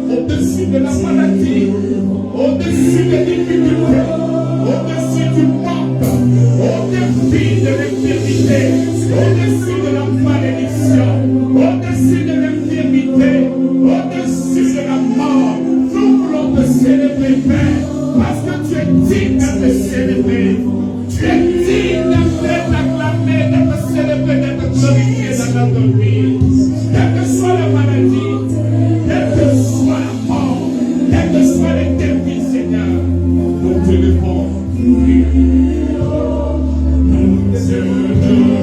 au-dessus de la maladie, au-dessus des difficultés, au-dessus du manque, au-dessus de l'infirmité, au-dessus de la malédiction, au-dessus de l'infirmité, au-dessus de la mort. Nous voulons te célébrer, Père, parce que tu es digne de te célébrer. Tu es digne d'être acclamé, de te célébrer, de te glorifier dans notre vie. Quelle que soit la maladie, quelle que soit la mort, quelle que soit les défis, Seigneur, nous te levons. Nous te levons.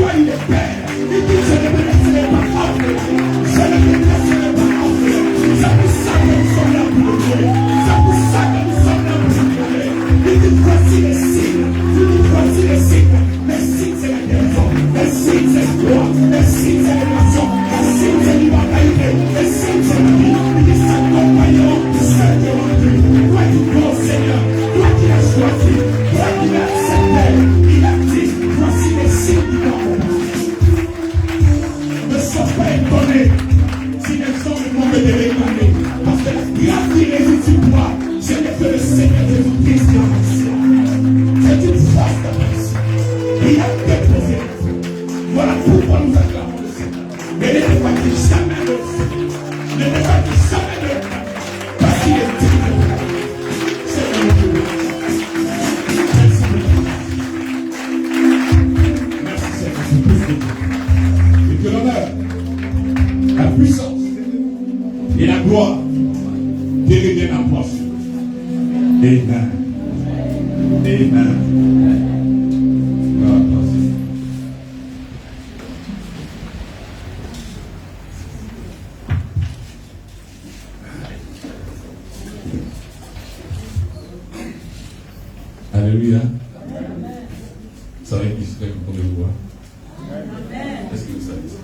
Toi, il est père. Il dit, je ne me laisserai pas enlever. Je ne me laisserai pas enlever. C'est pour ça que nous sommes là pour le Dieu. C'est pour ça que nous sommes là pour le Dieu. Il dit, voici les signes. Il dit, voici les signes. Les signes, c'est la guérison. Les signes, c'est la gloire. Les signes, c'est l'élévation. Les signes, c'est l'immortalité. Les signes, c'est la vie. Il dit, s'accompagnant de ceux qui ont cru. Toi qui crois au Seigneur. Toi qui l'as choisi. Toi qui l'as accepté. Il a dit, voici les signes qui t'accompagnent. Ne sois pas étonné si les gens me demandent de réclamer. Parce que la grâce qui réside sur toi, ce n'est que le Seigneur Jésus-Christ qui a reçu. C'est une force de merci. Il a déposé. Voilà pourquoi nous acclamons le Seigneur. Mais ne pas qu'il jamais le Seigneur. Ne pas qu'il jamais le Seigneur. Parce qu'il est digne. C'est le nom de Dieu. Merci beaucoup. Merci Seigneur. Et que l'honneur, la puissance et la gloire te reviennent en portion. Amen. Amen. Alléluia. Vous savez qui serait content de vous voir? Est-ce que vous savez ça?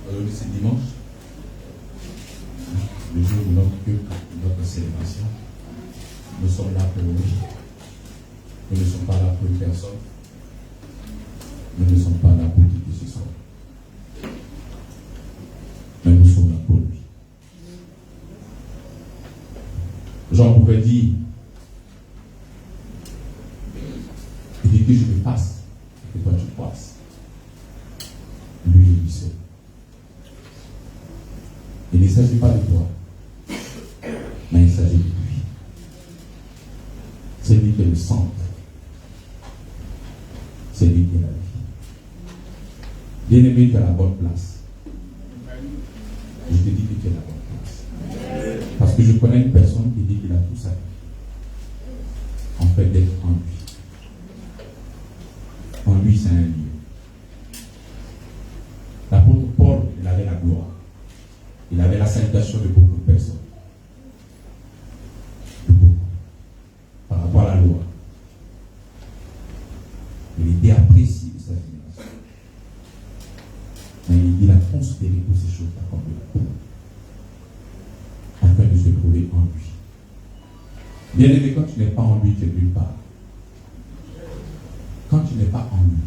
Aujourd'hui c'est dimanche, le jour de notre célébration. Nous sommes là pour nous. Nous ne sommes pas là pour une personne. Nous ne sommes pas là pour qui que ce soit. Mais nous sommes là pour lui. Jean pouvait dire, il dit que je me passe et que toi tu passes. Lui, il sait. Il ne s'agit pas de toi, mais il s'agit de lui. C'est lui qui est le centre. C'est lui qui est la vie. Bien-aimé, tu es à la bonne place. Je te dis que tu es à la bonne place. Parce que je connais une personne qui dit qu'il a tout ça. En fait, d'être en lui. En lui, c'est un lieu. L'apôtre Paul, il avait la gloire. Il avait la salutation de beaucoup de personnes. De beaucoup. Par rapport à la loi. Il était apprécié de sa génération. Mais il a considéré toutes ces choses comme de la afin de se trouver en lui. Bien aimé, quand tu n'es pas en lui, tu es nulle part. Quand tu n'es pas en lui,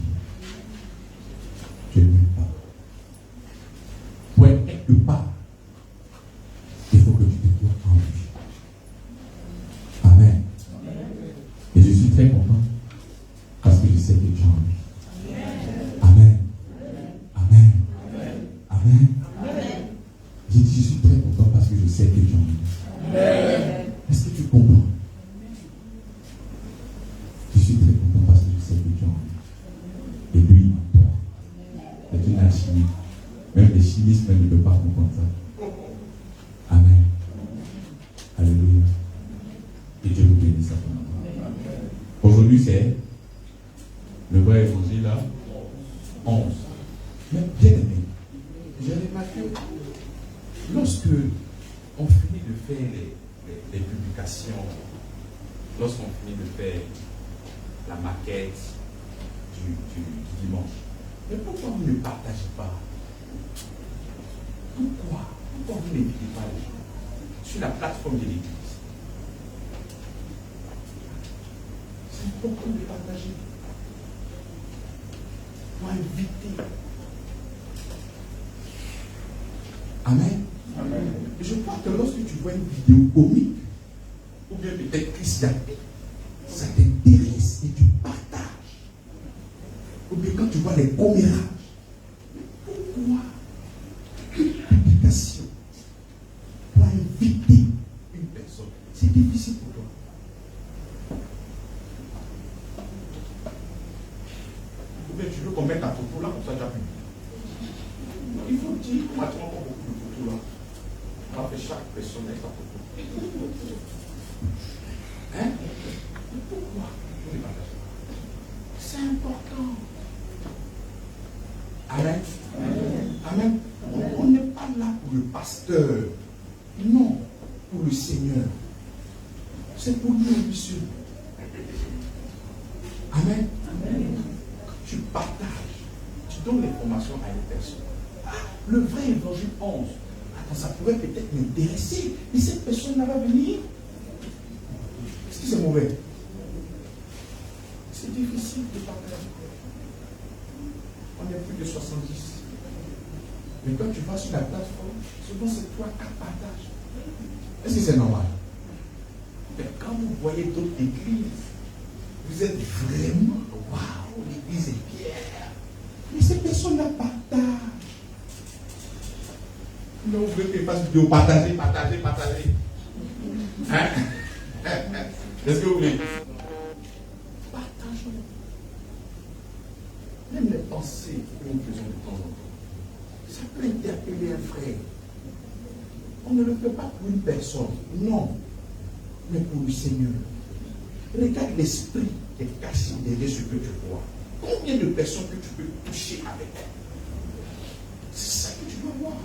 tu es nulle part. Pour être quelque part, il faut que tu te trouves en lui. Amen. Et je suis très content parce que je sais que tu es en lui. Amen. Amen. Amen. Je dis, je suis très content parce que je sais que tu es en lui. Est-ce que tu comprends? Je suis très content parce que je sais que tu es en lui. Et lui en toi. C'est une alchimie. Même les chimistes ne peuvent pas comprendre ça. Amen. Alléluia. Et Dieu vous bénisse. Aujourd'hui, c'est le vrai évangile là, 11. Mais bien aimé, j'ai remarqué, lorsque on finit de faire les publications, lorsqu'on finit de faire la maquette du dimanche, mais pourquoi vous ne partagez pas? Pourquoi vous n'invitez pas les gens sur la plateforme de l'église? C'est important de partager. Pour inviter. Amen. Amen. Et je crois que lorsque tu vois une vidéo comique, ou bien peut-être christianistique, ça t'intéresse et tu partages. Ou bien quand tu vois les commérages, pourquoi une publication pour inviter personne. C'est difficile pour toi. Ou bien tu veux qu'on mette ta photo là, comme ça tu as pu. Il faut dire, comment tu as beaucoup de photos là. On va faire chaque personne avec sa photo. Hein? Pourquoi? C'est important. Amen. Amen. On n'est pas là pour le pasteur. Non, pour le Seigneur. C'est pour nous, monsieur. Amen. Tu partages, tu donnes l'information à une personne. Ah, le vrai évangile 11. Attends, ça pourrait peut-être m'intéresser. Mais cette personne-là va venir. Est-ce que c'est mauvais? C'est difficile de partager. On est plus de 70. Mais quand tu vas sur la plateforme, souvent c'est toi qui partages. Est-ce que c'est normal? Mais quand vous voyez d'autres églises, vous êtes vraiment, waouh, l'église est fière. Mais ces personnes-là partagent. Non, vous voulez qu'ils fassent vidéo, partager. Hein? Est-ce que vous voulez? Partageons. Même les pensées que nous faisons de temps en temps, ça peut interpeller un frère. On ne le fait pas pour une personne, non, mais pour le Seigneur. Regarde l'esprit qui est caché derrière ce que tu vois. Combien de personnes que tu peux toucher avec elle? C'est ça que tu dois voir.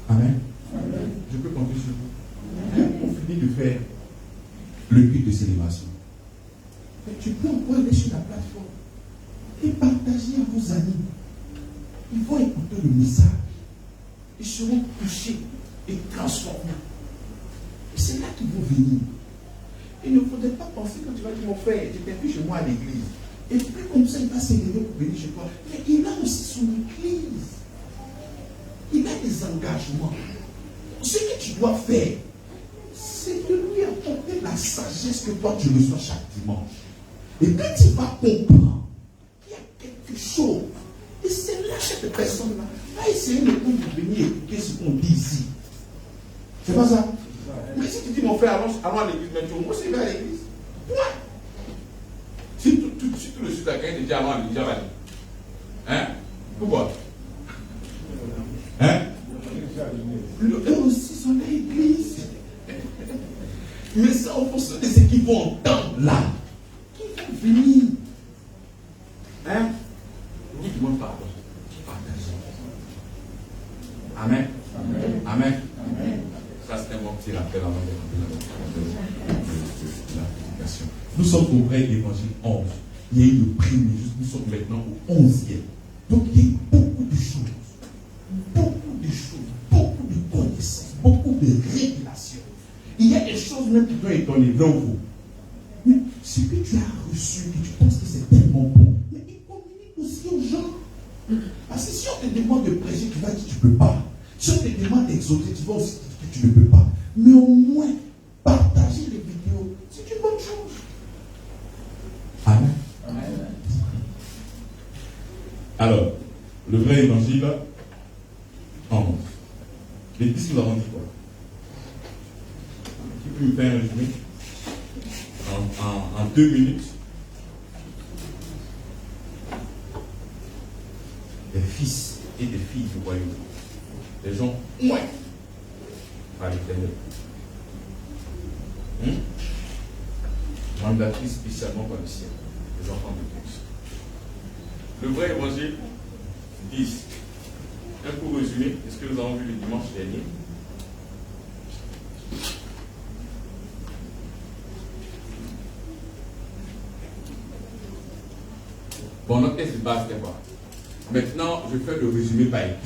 Amen. Je peux compter sur vous. On finit de faire le culte de célébration. Mais tu peux encore aller sur la plateforme et partager à vos amis. Ils vont écouter le message. Ils seront touchés et transformés. Et c'est là qu'ils vont venir. Il ne faudrait pas penser quand tu vas dire mon frère, j'étais plus chez moi à l'église. Et puis comme ça, il va s'élever pour venir chez toi. Mais il a aussi son église. Il a des engagements. Ce que tu dois faire, c'est de lui apporter la sagesse que toi tu reçois chaque dimanche. Et quand il va comprendre qu'il y a quelque chose, et c'est là cette personne-là va essayer de venir écouter ce qu'on dit ici. C'est pas ça? Mais si tu dis mon frère, allons à l'église, mais tu moi aussi vais à l'église. Ouais. Si tout le sud à quelqu'un te dit allons à l'église, va aller. Hein? Pourquoi? Hein? Eux aussi sont à l'église. Mais ça en fonction de ce qu'ils vont entendre là. Qui vont venir? Hein? Ne vous demande pas. Partagez. Amen. Amen. Ça c'est un bon petit rappel avant de la prédication. Nous sommes au vrai évangile 11. Il y a eu le premier, nous sommes maintenant au 11e. Donc il y a eu beaucoup de choses. Beaucoup de connaissances, beaucoup de révélations. Il y a des choses même qui doivent étonner, vrai ou faux. Mais ce que tu as reçu, et tu penses que c'est tellement bon, mais il communique aussi aux gens. Parce que si on te demande de prêcher, tu vas dire que tu ne peux pas. Si on te demande d'exhorter, tu vas aussi dire que tu ne peux pas. Mais au moins, partager les vidéos, c'est une bonne chose. Amen. Alors, le vrai évangile, l'église nous avons dit quoi? Qui peut me faire un résumé en 2 minutes? Des fils et des filles du royaume. Des gens moins par l'éternel. Mandatés spécialement par le ciel. Les enfants de Christ. Le vrai évangile 10. Un court résumé, est-ce que nous avons vu le dimanche dernier? Bon, notre test de base, c'était quoi? Maintenant, je fais le résumé par écrit.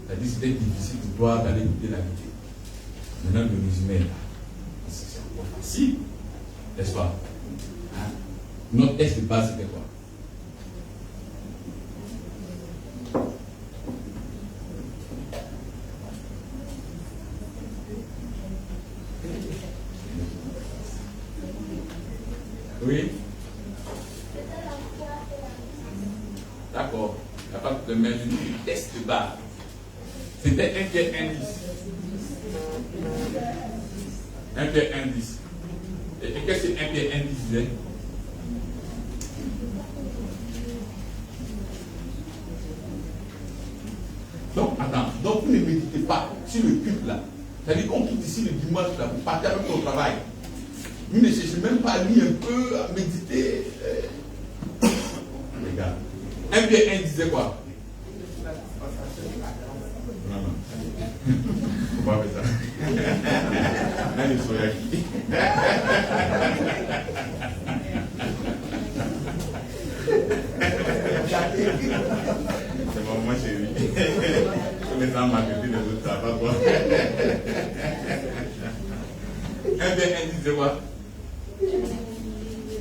C'est-à-dire que c'était difficile pour toi d'aller écouter la vidéo. Maintenant, le résumé est là. C'est encore facile, n'est-ce pas? Hein? Notre test de base, c'était quoi? Oui. D'accord. Il n'y a pas de mettre du test de base. C'était 1 Pierre 1, 10. 1 Pierre 1, 10. Et qu'est-ce que 1 Pierre 1, 10 disait? Donc, attends, donc vous ne méditez pas sur le culte là. C'est-à-dire qu'on quitte ici le dimanche là, vous partez avec ton travail. Vous ne cherchez même pas à lire un peu, à méditer. Regarde. 1 Pierre 1 disait quoi? Non, non. Faut pas faire ça. Là, il faut qui. C'est moi chérie. Je vais mettre ma copine de l'autre, ça va pas quoi. 1 Pierre 1 disait quoi? Le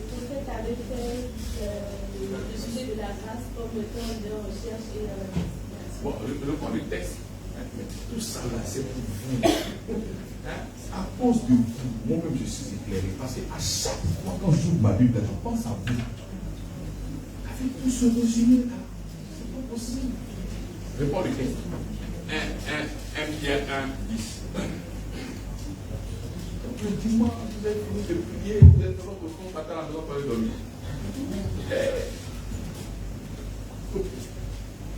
prophète avait fait le sujet de la grâce comme le temps de recherche et bon, le point du texte. Mais tout ça là, c'est pour vous. Hein? À cause de vous, moi-même je suis éclairé. Parce qu'à chaque fois quand j'ouvre ma Bible, je pense à vous. Avec tout ce résumé là, c'est pas possible. Réponds le texte. 1 Pierre 1, 10. Donc le dimanche, vous avez fini de prier, vous êtes dans votre fond, matin à la maison pour aller dormir.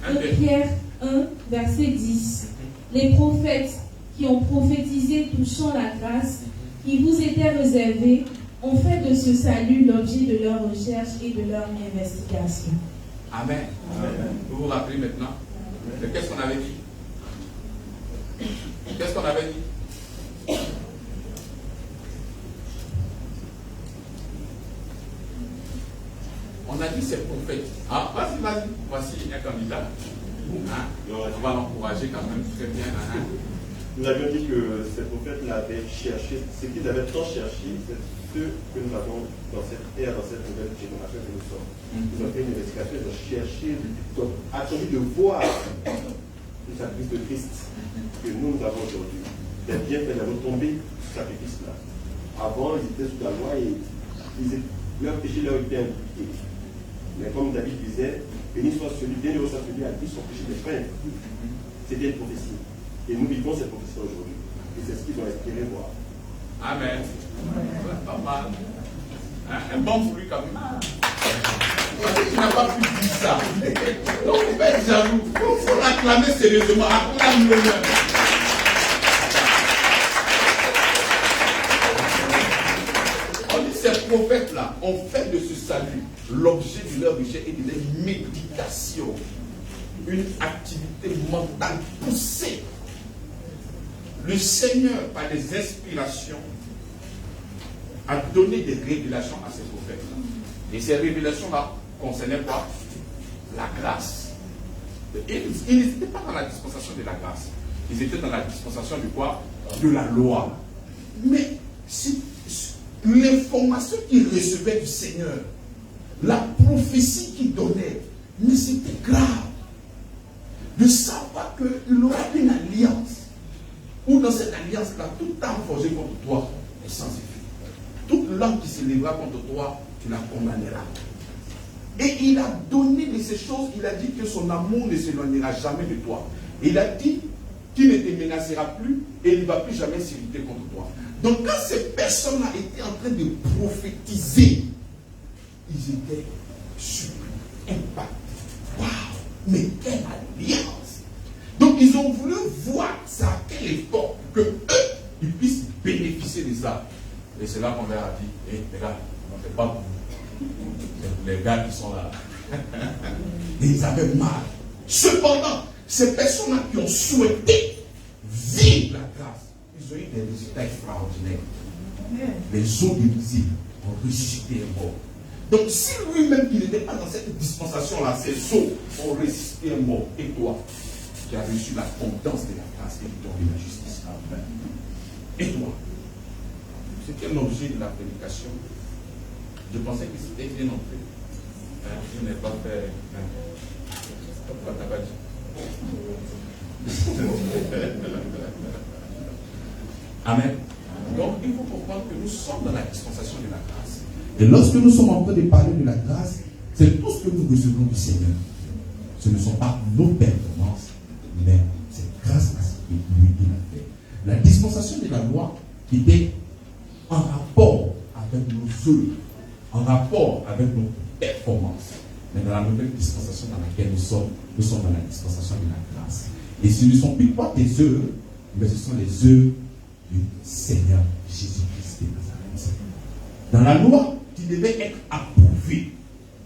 1 Pierre 1, verset 10. Les prophètes qui ont prophétisé touchant la grâce qui vous était réservée ont fait de ce salut l'objet de leur recherche et de leur investigation. Amen. Vous vous rappelez maintenant? Mais qu'est-ce qu'on avait dit? Qu'est-ce qu'on avait dit? On a dit ces prophètes. Ah, vas-y. Voici un candidat. Hein? On va l'encourager quand même très bien. Hein? Nous avions dit que ces prophètes l'avaient cherché. Ce qu'ils avaient tant cherché, c'est ce que nous avons dans cette ère, dans cette nouvelle génération que nous sommes. Ils ont fait une investigation, ils ont cherché, donc attendu de voir le sacrifice de Christ que nous avons aujourd'hui. Les bienfaits, la retombée de ce sacrifice-là. Avant, ils étaient sous la loi et leur péché leur était imputé. Mais comme David disait, béni soit celui, bien heureux soit celui à qui son péché n'est pas imputé. C'était une prophétie. Et nous vivons cette prophétie aujourd'hui. Et c'est ce qu'ils ont espéré voir. Amen. Pas mal. Hein? Un bon pour lui quand même. Il n'a pas pu dire ça. Donc il va être jaloux. Il faut l'acclamer sérieusement. Acclame-le même. On dit ces prophètes-là ont fait de ce salut l'objet de leur recherche et de leur méditation. Une activité mentale poussée. Le Seigneur, par des inspirations, a donné des révélations à ces prophètes-là. Et ces révélations-là concernaient quoi? La grâce. Ils n'étaient pas dans la dispensation de la grâce. Ils étaient dans la dispensation de quoi? De la loi. Mais l'information qu'ils recevaient du Seigneur, la prophétie qu'ils donnaient, mais c'était grave. De savoir qu'il aura une alliance. Ou dans cette alliance-là, toute arme forgée contre toi est sans effet. Toute langue qui s'élèvera contre toi, tu la condamneras. Et il a donné de ces choses, il a dit que son amour ne s'éloignera jamais de toi. Et il a dit qu'il ne te menacera plus et il ne va plus jamais s'irriter contre toi. Donc quand ces personnes-là étaient en train de prophétiser, ils étaient surpris, impactés. Waouh, mais quelle alliance! Donc ils ont voulu voir ça à quel effort que eux, ils puissent bénéficier de ça. Et c'est là qu'on leur a dit, hé les gars, c'est pas pour vous. C'est pour les gars qui sont là. Et ils avaient mal. Cependant, ces personnes-là qui ont souhaité vivre la grâce, ils ont eu des résultats extraordinaires. Les eaux de l'usine ont ressuscité un mort. Donc si lui-même qui n'était pas dans cette dispensation-là, ces eaux ont ressuscité un mort, et toi, qui a reçu la confiance de la grâce et du don de la justice. Et toi, c'était l'objet de la prédication. Je pensais que c'était bien entré. Je n'ai pas fait. Pourquoi tu n'as pas dit? Amen. Donc il faut comprendre que nous sommes dans la dispensation de la grâce. Et lorsque nous sommes en train de parler de la grâce, c'est tout ce que nous recevons du Seigneur. Ce ne sont pas nos performances, mais c'est grâce à que lui il a fait. La dispensation de la loi était en rapport avec nos œuvres, en rapport avec nos performances. Mais dans la nouvelle dispensation dans laquelle nous sommes dans la dispensation de la grâce. Et ce ne sont plus pas des œuvres, mais ce sont les œuvres du Seigneur Jésus-Christ de Nazareth. Dans la loi, tu devais être approuvé.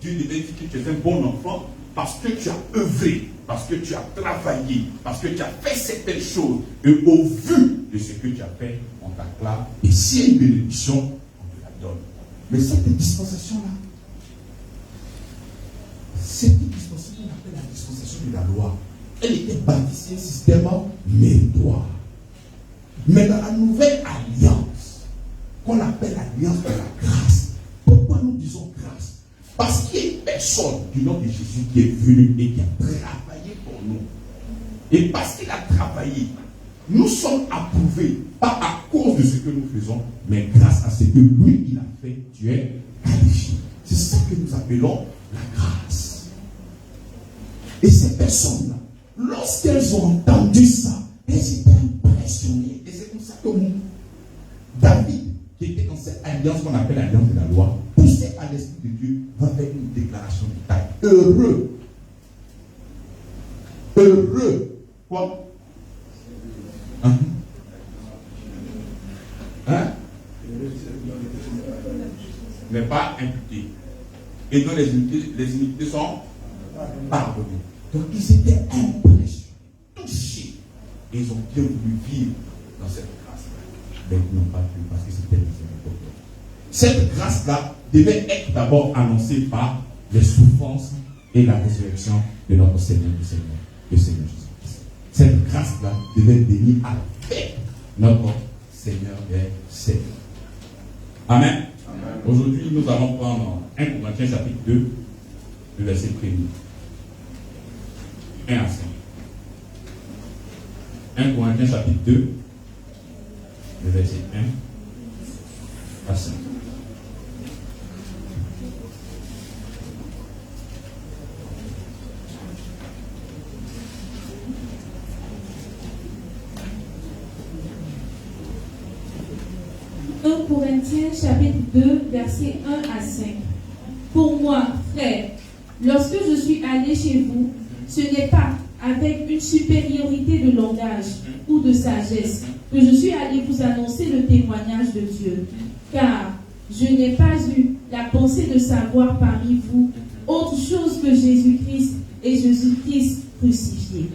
Dieu devait dire que tu es un bon enfant parce que tu as œuvré, parce que tu as travaillé, parce que tu as fait certaines choses. Et au vu de ce que tu as fait, on t'acclame. Et s'il y a une bénédiction, on te la donne. Mais cette dispensation-là, cette dispensation qu'on appelle la dispensation de la loi, elle était bâtie un système méritoire. Mais dans la nouvelle alliance, qu'on appelle l'alliance de la grâce, pourquoi nous disons grâce? Parce qu'il y a une personne du nom de Jésus qui est venue et qui a travaillé pour nous. Et parce qu'il a travaillé, nous sommes approuvés, pas à cause de ce que nous faisons, mais grâce à ce que lui, il a fait, tu es qualifié. C'est ça que nous appelons la grâce. Et ces personnes-là, lorsqu'elles ont entendu ça, elles étaient impressionnées. Et c'est comme ça que David, qui était dans cette alliance qu'on appelle l'alliance de la loi, poussé à l'Esprit de Dieu, va faire une déclaration de taille. Heureux. Heureux. Quoi? Hein? N'est pas imputé. Et donc les iniquités sont pardonnées. Donc ils étaient impressionnés, touchés. Et ils ont bien voulu vivre dans cette grâce-là. Mais ils n'ont pas pu parce que c'était miséricordieux. Cette grâce-là devait être d'abord annoncée par les souffrances et la résurrection de notre Seigneur, le Seigneur Jésus-Christ. Cette grâce-là devait venir avec notre Seigneur et Seigneur. Amen. Amen. Aujourd'hui, nous allons prendre 1 Corinthiens chapitre 2, le verset 1. 1 à 5. 1 Corinthiens chapitre 2, le verset 1 à 5. Corinthiens chapitre 2, versets 1 à 5. Pour moi, frères, lorsque je suis allé chez vous, ce n'est pas avec une supériorité de langage ou de sagesse que je suis allé vous annoncer le témoignage de Dieu. Car je n'ai pas eu la pensée de savoir parmi vous autre chose que Jésus-Christ et Jésus-Christ crucifié.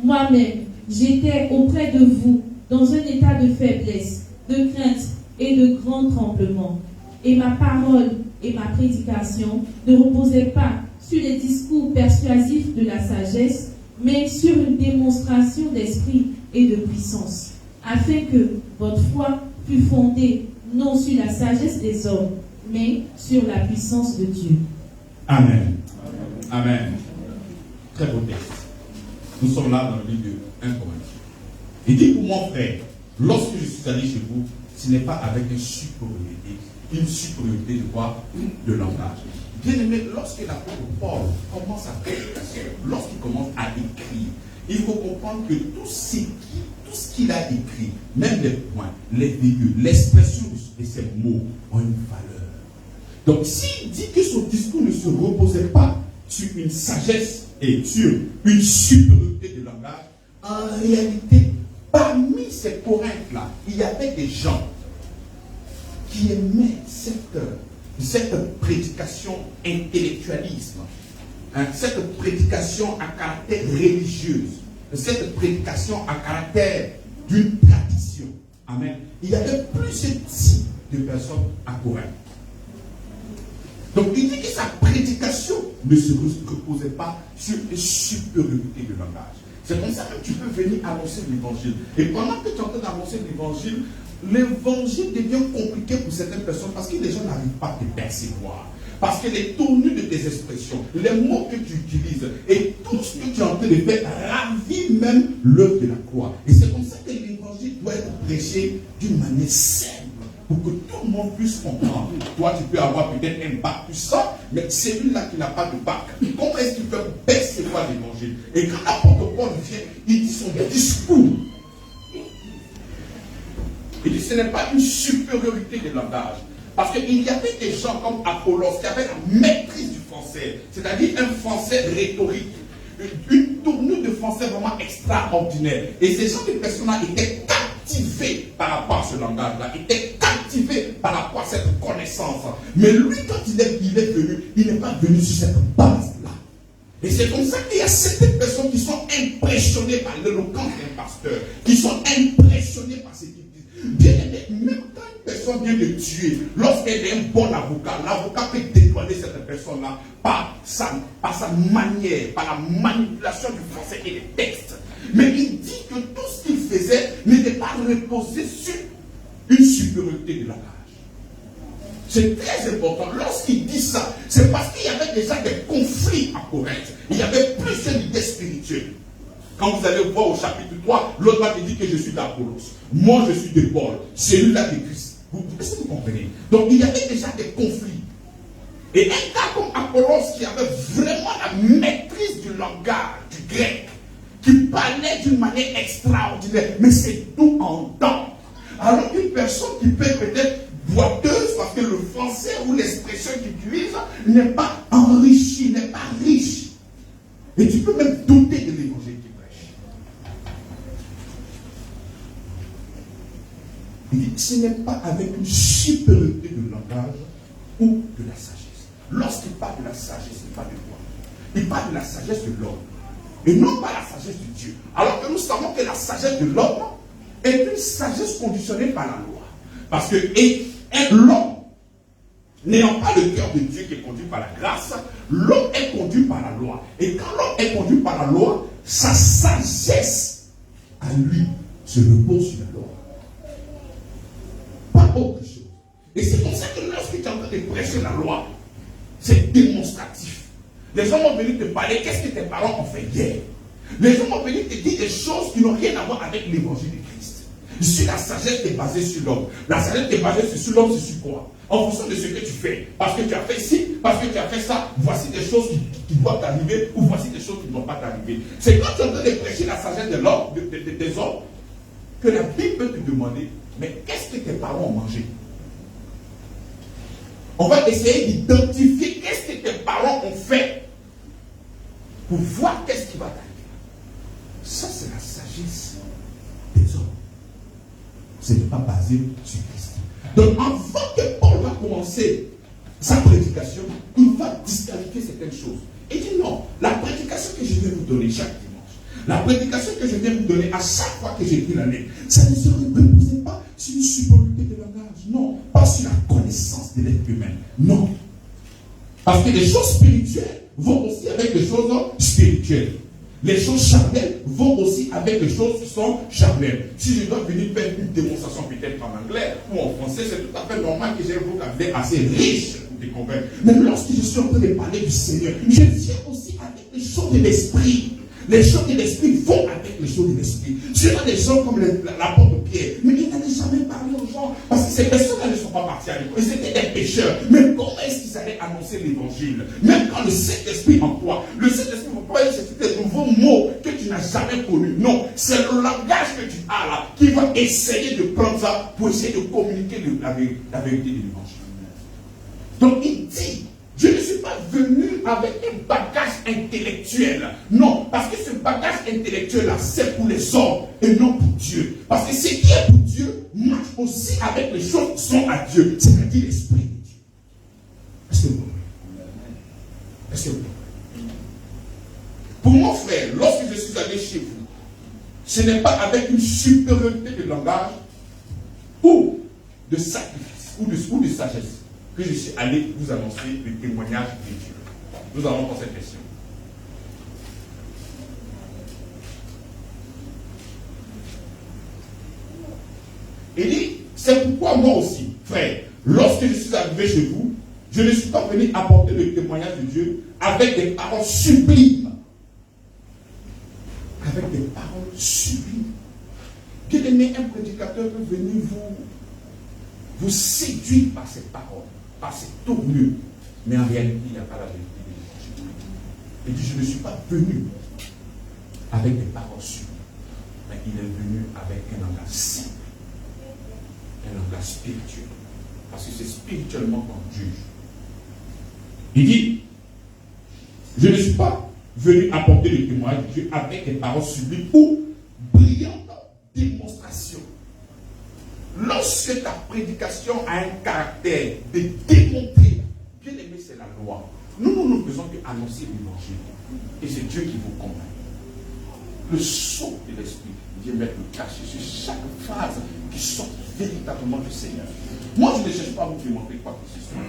Moi-même, j'étais auprès de vous dans un état de faiblesse, de crainte et de grand tremblement. Et ma parole et ma prédication ne reposaient pas sur les discours persuasifs de la sagesse, mais sur une démonstration d'esprit et de puissance, afin que votre foi fût fondée non sur la sagesse des hommes, mais sur la puissance de Dieu. Amen. Amen. Très beau texte. Nous sommes là dans le livre de 1 Corinthiens. Il dit pour mon frère, lorsque je suis allé chez vous, ce n'est pas avec une supériorité de quoi? De langage. Bien aimé, lorsque l'apôtre Paul commence à prédication, lorsqu'il commence à écrire, il faut comprendre que tout ce qu'il a écrit, même les points, les virgules, l'expression de ces mots ont une valeur. Donc s'il dit que son discours ne se reposait pas sur une sagesse et sur une supériorité de langage, en réalité, parmi ces Corinthes-là, il y avait des gens qui aimaient cette prédication intellectualisme, cette prédication à caractère religieuse, cette prédication à caractère d'une tradition. Amen. Il y avait plusieurs types de personnes à Corinthe. Donc il dit que sa prédication ne se reposait pas sur une supériorité de langage. C'est comme ça que tu peux venir annoncer l'évangile. Et pendant que tu es en train d'annoncer l'évangile devient compliqué pour certaines personnes parce que les gens n'arrivent pas à te percevoir. Parce que les tournures de tes expressions, les mots que tu utilises et tout ce que tu es en train de faire ravit même l'œuvre de la croix. Et c'est comme ça que l'évangile doit être prêché d'une manière simple pour que tout le monde puisse comprendre. Toi, tu peux avoir peut-être un bac puissant, mais celui-là qui n'a pas de bac, comment est-ce qu'il peut percevoir l'évangile? Et quand l'apôtre Paul vient, il dit son discours ce n'est pas une supériorité de langage. Parce qu'il y avait des gens comme Apollos qui avaient la maîtrise du français, c'est-à-dire un français rhétorique, une tournure de français vraiment extraordinaire. Et ces gens de personnes-là étaient captivés par rapport à ce langage-là, étaient captivés par rapport à cette connaissance. Mais lui, quand il est venu, il n'est pas venu sur cette base-là. Et c'est comme ça qu'il y a certaines personnes qui sont impressionnées par l'éloquence d'un pasteur, qui sont impressionnées par ce qu'il dit. Bien aimé, même quand une personne vient de tuer, lorsqu'elle est un bon avocat, l'avocat peut dédouaner cette personne-là par sa manière, par la manipulation du français et des textes. Mais il dit que tout ce qu'il faisait n'était pas reposé sur une supériorité de langage. C'est très important. Lorsqu'il dit ça, c'est parce qu'il y avait déjà des conflits en Corinthe. Il y avait plusieurs idées spirituelles. Quand vous allez voir au chapitre 3, l'autre va te dire que je suis d'Apollos. Moi, je suis de Paul. Celui-là de Christ. Est-ce que vous comprenez? Donc, il y avait déjà des conflits. Et un gars comme Apollos qui avait vraiment la maîtrise du langage, du grec, qui parlait d'une manière extraordinaire, mais c'est tout en temps. Alors qu'une personne qui peut peut-être boiteuse parce que le français ou l'expression qu'il utilise n'est pas enrichi, n'est pas riche. Et tu peux même douter de l'évangile qu'il prêche. Il dit, ce n'est pas avec une supériorité de langage ou de la sagesse. Lorsqu'il parle de la sagesse, il parle de quoi? Il parle de la sagesse de l'homme. Et non pas la sagesse de Dieu. Alors que nous savons que la sagesse de l'homme est une sagesse conditionnée par la loi. Parce que l'homme, n'ayant pas le cœur de Dieu qui est conduit par la grâce, l'homme est conduit par la loi. Et quand l'homme est conduit par la loi, sa sagesse à lui se repose sur la loi. Pas autre chose. Et c'est pour ça que lorsque tu es en train de prêcher la loi, c'est démonstratif. Les gens vont venir te parler, qu'est-ce que tes parents ont fait hier? Les gens vont venir te dire des choses qui n'ont rien à voir avec l'évangile de Christ. Si la sagesse est basée sur l'homme, la sagesse est basée sur l'homme, c'est sur quoi? En fonction de ce que tu fais. Parce que tu as fait ci, parce que tu as fait ça, voici des choses qui doivent t'arriver, ou voici des choses qui ne doivent pas t'arriver. C'est quand tu es en train de prêcher la sagesse de l'homme, des hommes, que la Bible peut te demander, mais qu'est-ce que tes parents ont mangé? On va essayer d'identifier qu'est-ce que tes parents ont fait pour voir qu'est-ce qui va t'arriver. Ça, c'est la sagesse des hommes. Ce n'est pas basé sur Christ. Donc, avant que Paul va commencer sa prédication, il va disqualifier certaines choses. Et dit non, la prédication que je vais vous donner chaque dimanche, la prédication que je vais vous donner à chaque fois que j'écris la lettre, ça ne se repose pas sur une supériorité de langage. Non, pas sur la connaissance de l'être humain. Non. Parce que les choses spirituelles vont aussi avec les choses spirituelles. Les choses charnelles vont aussi avec les choses qui sont charnelles. Si je dois venir faire une démonstration peut-être en anglais ou en français, c'est tout à fait normal que j'ai un vocabulaire assez riche pour te convaincre. Mais lorsque je suis en train de parler du Seigneur, je viens aussi avec les choses de l'esprit. Les choses de l'esprit vont avec les choses de l'esprit. Tu as des gens comme l'apôtre Pierre, mais il n'allait jamais parler aux gens parce que ces personnes-là ne sont pas parties à l'école. Ils étaient des pécheurs. Mais comment est-ce qu'ils allaient annoncer l'évangile? Même quand le Saint-Esprit en toi, le Saint-Esprit ne peut pas chercher des nouveaux mots que tu n'as jamais connus. Non, c'est le langage que tu as là qui va essayer de prendre ça pour essayer de communiquer la vérité de l'évangile. Donc il dit, je ne suis pas venu avec un bagage intellectuel. Non, parce que ce bagage intellectuel-là, c'est pour les hommes et non pour Dieu. Parce que ce qui est pour Dieu marche aussi avec les choses qui sont à Dieu, c'est-à-dire l'Esprit de Dieu. Est-ce que vous comprenez? Est-ce que vous comprenez? Pour mon frère, lorsque je suis allé chez vous, ce n'est pas avec une supériorité de langage ou de sacrifice ou de sagesse que je suis allé vous annoncer le témoignage de Dieu. Nous allons prendre cette question. Il dit, c'est pourquoi moi aussi, frère, lorsque je suis arrivé chez vous, je ne suis pas venu apporter le témoignage de Dieu avec des paroles sublimes. Avec des paroles sublimes. Bien aimé, un prédicateur peut venir vous séduire par ses paroles, par ses tournures. Mais en réalité, il n'y a pas la vérité de l'évangile. Il dit, je ne suis pas venu avec des paroles sublimes, mais il est venu avec un langage simple. un langage spirituel. Parce que c'est spirituellement qu'on juge. Il dit, je ne suis pas venu apporter le témoignage de Dieu avec des paroles sublimes ou brillantes démonstrations. Lorsque ta prédication a un caractère de démontrer, bien aimé, c'est la loi. Nous ne faisons qu'annoncer l'évangile. Et c'est Dieu qui vous convainc. Le sceau de l'esprit vient mettre le cachet sur chaque phrase qui sort véritablement du Seigneur. Moi, je ne cherche pas à vous démontrer quoi que ce soit.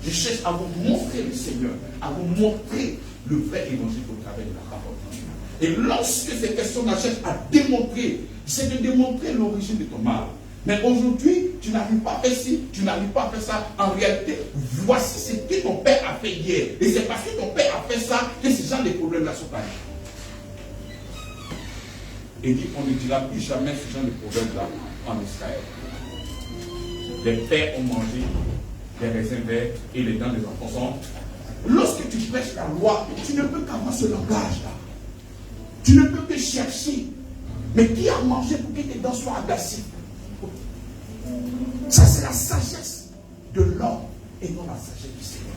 Je cherche à vous montrer le Seigneur, à vous montrer le vrai évangile au travers de la parole de Dieu. Et lorsque ces personnes cherchent à démontrer, c'est de démontrer l'origine de ton mal. Mais aujourd'hui, tu n'arrives pas à faire ci, tu n'arrives pas à faire ça. En réalité, voici ce que ton père a fait hier. Et c'est parce que ton père a fait ça que ces gens de problèmes-là sont arrivés. Et dit, on ne dira plus jamais ce genre de problèmes-là en Israël. Les pères ont mangé des raisins verts et les dents des enfants sont. Lorsque tu prêches la loi, tu ne peux qu'avoir ce langage-là. Tu ne peux que chercher. Mais qui a mangé pour que tes dents soient agacées? Ça, c'est la sagesse de l'homme et non la sagesse du Seigneur.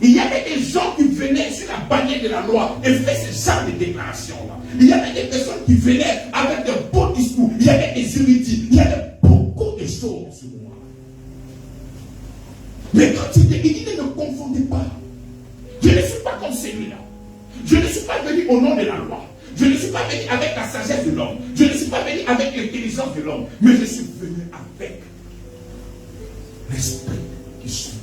Il y avait des gens qui venaient sur la bannière de la loi et faisaient ce genre de déclarations-là. Il y avait des personnes qui venaient avec de beaux discours. Il y avait des érudits. Il y avait beaucoup de choses en ce moment. Mais quand il dit, ne confondez pas. Je ne suis pas comme celui-là. Je ne suis pas venu au nom de la loi. Je ne suis pas venu avec la sagesse de l'homme. Je ne suis pas venu avec l'intelligence de l'homme. Mais je suis venu avec l'esprit qui souffle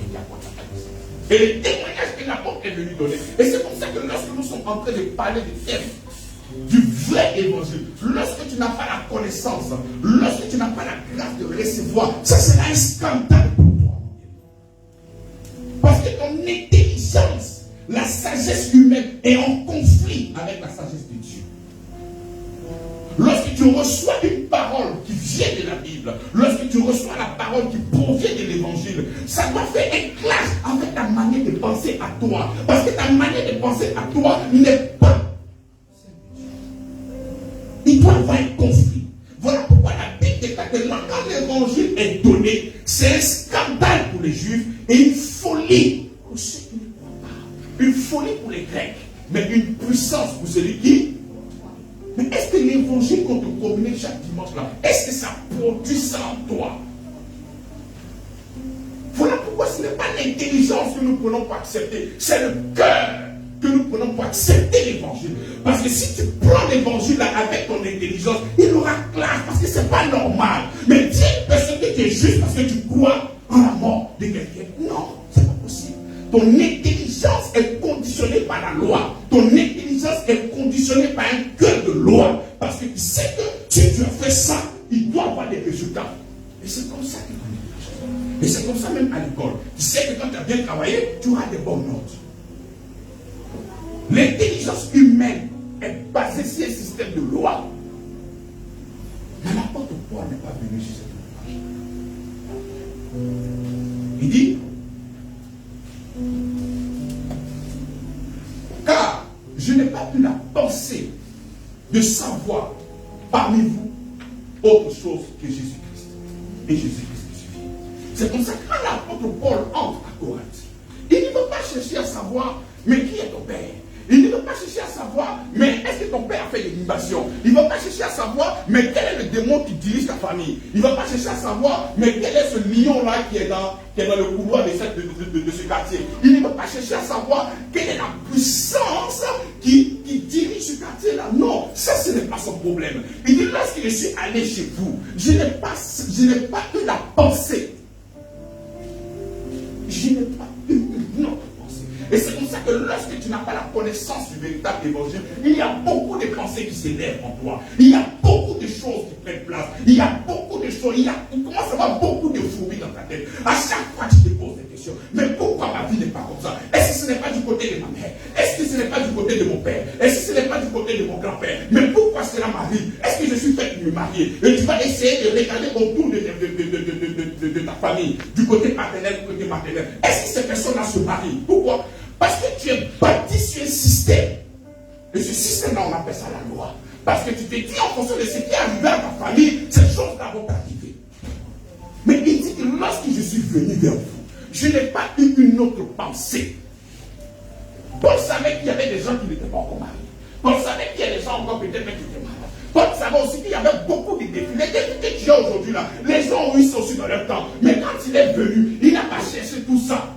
et qui apporte la connaissance. Et le témoignage que l'apôtre est venu donner. Et c'est pour ça que lorsque nous sommes en train de parler du thème, du vrai évangile, lorsque tu n'as pas la connaissance, lorsque tu n'as pas la grâce de recevoir, ça sera un scandale pour toi. Parce que ton intelligence, la sagesse humaine est en conflit avec la sagesse de Dieu. Lorsque tu reçois une parole qui vient de la Bible, lorsque tu reçois la parole qui provient de l'évangile, ça doit faire un clash avec ta manière de penser à toi. Parce que ta manière de penser à toi n'est pas. Il doit y avoir un conflit. Voilà pourquoi la Bible déclare que quand l'évangile est donné, c'est un scandale pour les Juifs et une folie pour ceux qui ne croient pas. Une folie pour les Grecs, mais une puissance pour celui qui. Mais est-ce que l'évangile qu'on te communique chaque dimanche là, est-ce que ça produit ça en toi? Voilà pourquoi ce n'est pas l'intelligence que nous prenons pour accepter, c'est le cœur que nous prenons pour accepter l'évangile. Parce que si tu prends l'évangile là avec ton intelligence, il aura classe parce que c'est pas normal. Mais dis à une personne que tu es juste parce que tu crois en la mort de quelqu'un. Non, c'est pas possible. Ton intelligence est conditionnée par la loi. Ton intelligence est conditionnée par un cœur de loi. Parce que tu sais que si tu as fait ça, il doit avoir des résultats. Et c'est comme ça qu'il connaît. Et c'est comme ça même à l'école. Tu sais que quand tu as bien travaillé, tu auras des bonnes notes. L'intelligence humaine est basée sur un système de loi. Mais l'apôtre Paul n'est pas venu sur cette loi. Il dit, car je n'ai pas eu la pensée de savoir parmi vous autre chose que Jésus-Christ. Et Jésus-Christ suffit. C'est comme ça que quand l'apôtre Paul entre à Corinthe, il ne veut pas chercher à savoir, mais qui est ton père? Il ne veut pas chercher à savoir, mais est-ce que ton père a fait des libations? Il ne veut pas chercher à savoir, mais quel est le démon qui dirige ta famille? Il ne veut pas chercher à savoir, mais quel est ce lion-là qui est dans le couloir de ce quartier? Il ne veut pas chercher à savoir quelle est la puissance qui dirige ce quartier-là. Non, ça ce n'est pas son problème. Il dit, lorsque je suis allé chez vous, je n'ai pas eu la pensée. Je n'ai pas eu une autre pensée. Et c'est comme ça que lorsque tu n'as pas la connaissance du véritable évangile, il y a beaucoup de pensées qui s'élèvent en toi. Il y a beaucoup de choses qui prennent place. Il y a beaucoup de choses. Il commence à avoir beaucoup de fourmis dans ta tête. À chaque fois, tu te poses des questions. Mais pourquoi ma vie n'est pas comme ça? Est-ce que ce n'est pas du côté de ma mère? Est-ce que ce n'est pas du côté de mon père? Est-ce que ce n'est pas du côté de mon grand-père? Mais pourquoi cela m'arrive? Est-ce que je suis fait de me marier? Et tu vas essayer de regarder autour de ta famille, du côté paternel, du côté maternel. Est-ce que ces personnes-là se marient? Pourquoi? Parce que tu es bâti sur un système. Et ce système-là, on appelle ça la loi. Parce que tu te dis en fonction de ce qui est arrivé à ta famille, ces choses-là vont t'arriver. Mais il dit que lorsque je suis venu vers vous, je n'ai pas eu une autre pensée. Paul savait qu'il y avait des gens qui n'étaient pas encore mariés. Paul savait qu'il y a des gens encore peut-être qui étaient malades. Paul savait aussi qu'il y avait beaucoup de défis. Les défis que tu as aujourd'hui là, les gens ont eu ça aussi dans leur temps. Mais quand il est venu, il n'a pas cherché tout ça.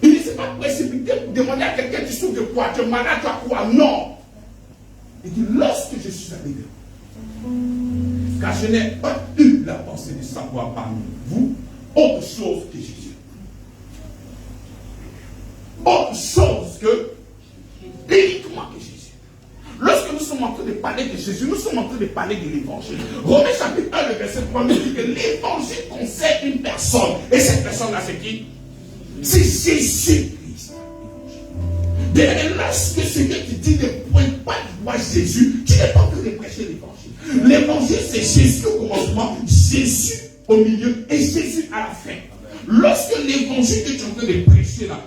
Il ne s'est pas précipité pour demander à quelqu'un tu souffres de quoi, tu es malade, tu as quoi. Non. Il dit lorsque je suis arrivé, car je n'ai pas eu la pensée de savoir parmi vous autre chose que Jésus. Autre chose que uniquement que Jésus. Lorsque nous sommes en train de parler de Jésus, nous sommes en train de parler de l'évangile. Romains chapitre 1, le verset 3 nous dit que l'évangile concerne une personne. Et cette personne-là, c'est qui? C'est Jésus-Christ. Et lorsque celui qui dit ne pointe pas du doigt Jésus, tu n'es pas en train de prêcher l'évangile. L'évangile, c'est Jésus au commencement, Jésus au milieu et Jésus à la fin. Lorsque l'évangile que tu es en train de prêcher là,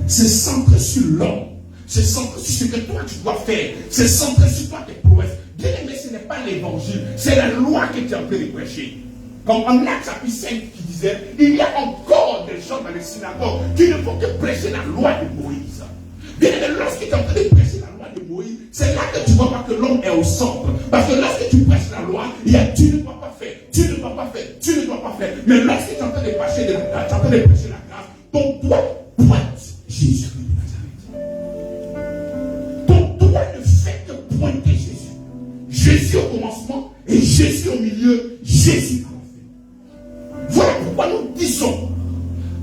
c'est centré sur l'homme, c'est centré sur ce que toi tu dois faire, c'est centré sur toi tes prouesses. Bien aimé, ce n'est pas l'évangile, c'est la loi que tu es en train de prêcher. Comme en Actes chapitre 5 qui disait, il y a encore des gens dans les synagogues qui ne font que prêcher la loi de Moïse. Bien aimé, lorsque tu es en train de prêcher la loi de Moïse, c'est là que tu vois pas que l'homme est au centre. Parce que lorsque tu prêches la loi, il y a tu ne dois pas faire, tu ne dois pas faire, tu ne dois pas faire. Mais lorsque tu es en train de prêcher la grâce, ton doigt pointe Jésus de Nazareth. Ton doigt ne fait que pointer Jésus. Jésus au commencement et Jésus au milieu, Jésus à la fin. Voilà pourquoi nous disons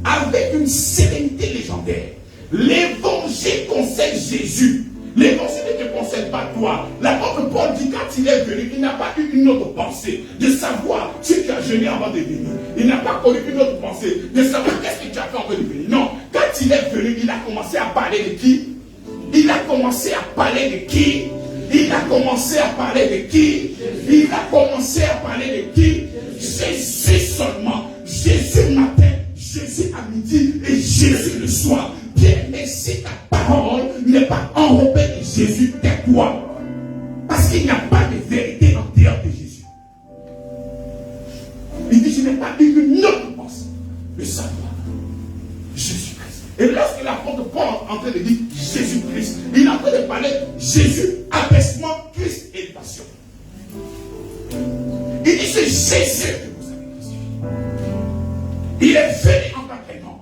avec une sérénité légendaire, l'évangile concerne Jésus. L'évangile ne te concerne pas toi. L'apôtre Paul dit quand il est venu, il n'a pas eu une autre pensée de savoir si tu as jeûné avant de venir. Il n'a pas connu une autre pensée de savoir qu'est-ce que tu as fait avant de venir. Non, quand il est venu, il a commencé à parler de qui? Il a commencé à parler de qui? Il a commencé à parler de qui? Il a commencé à parler de qui? Jésus seulement. Jésus matin, Jésus à midi et Jésus le soir. Bien, mais si ta parole n'est pas enrobée de Jésus, tais-toi. Parce qu'il n'y a pas de vérité en dehors de Jésus. Il dit, je n'ai pas eu une autre pensée de savoir Jésus-Christ. Et lorsque l'apôtre Paul est en train de dire Jésus-Christ, il est en train de parler Jésus, abaissement, Christ, élévation. Il dit, c'est Jésus que vous avez reçu. Il est venu en tant qu'homme.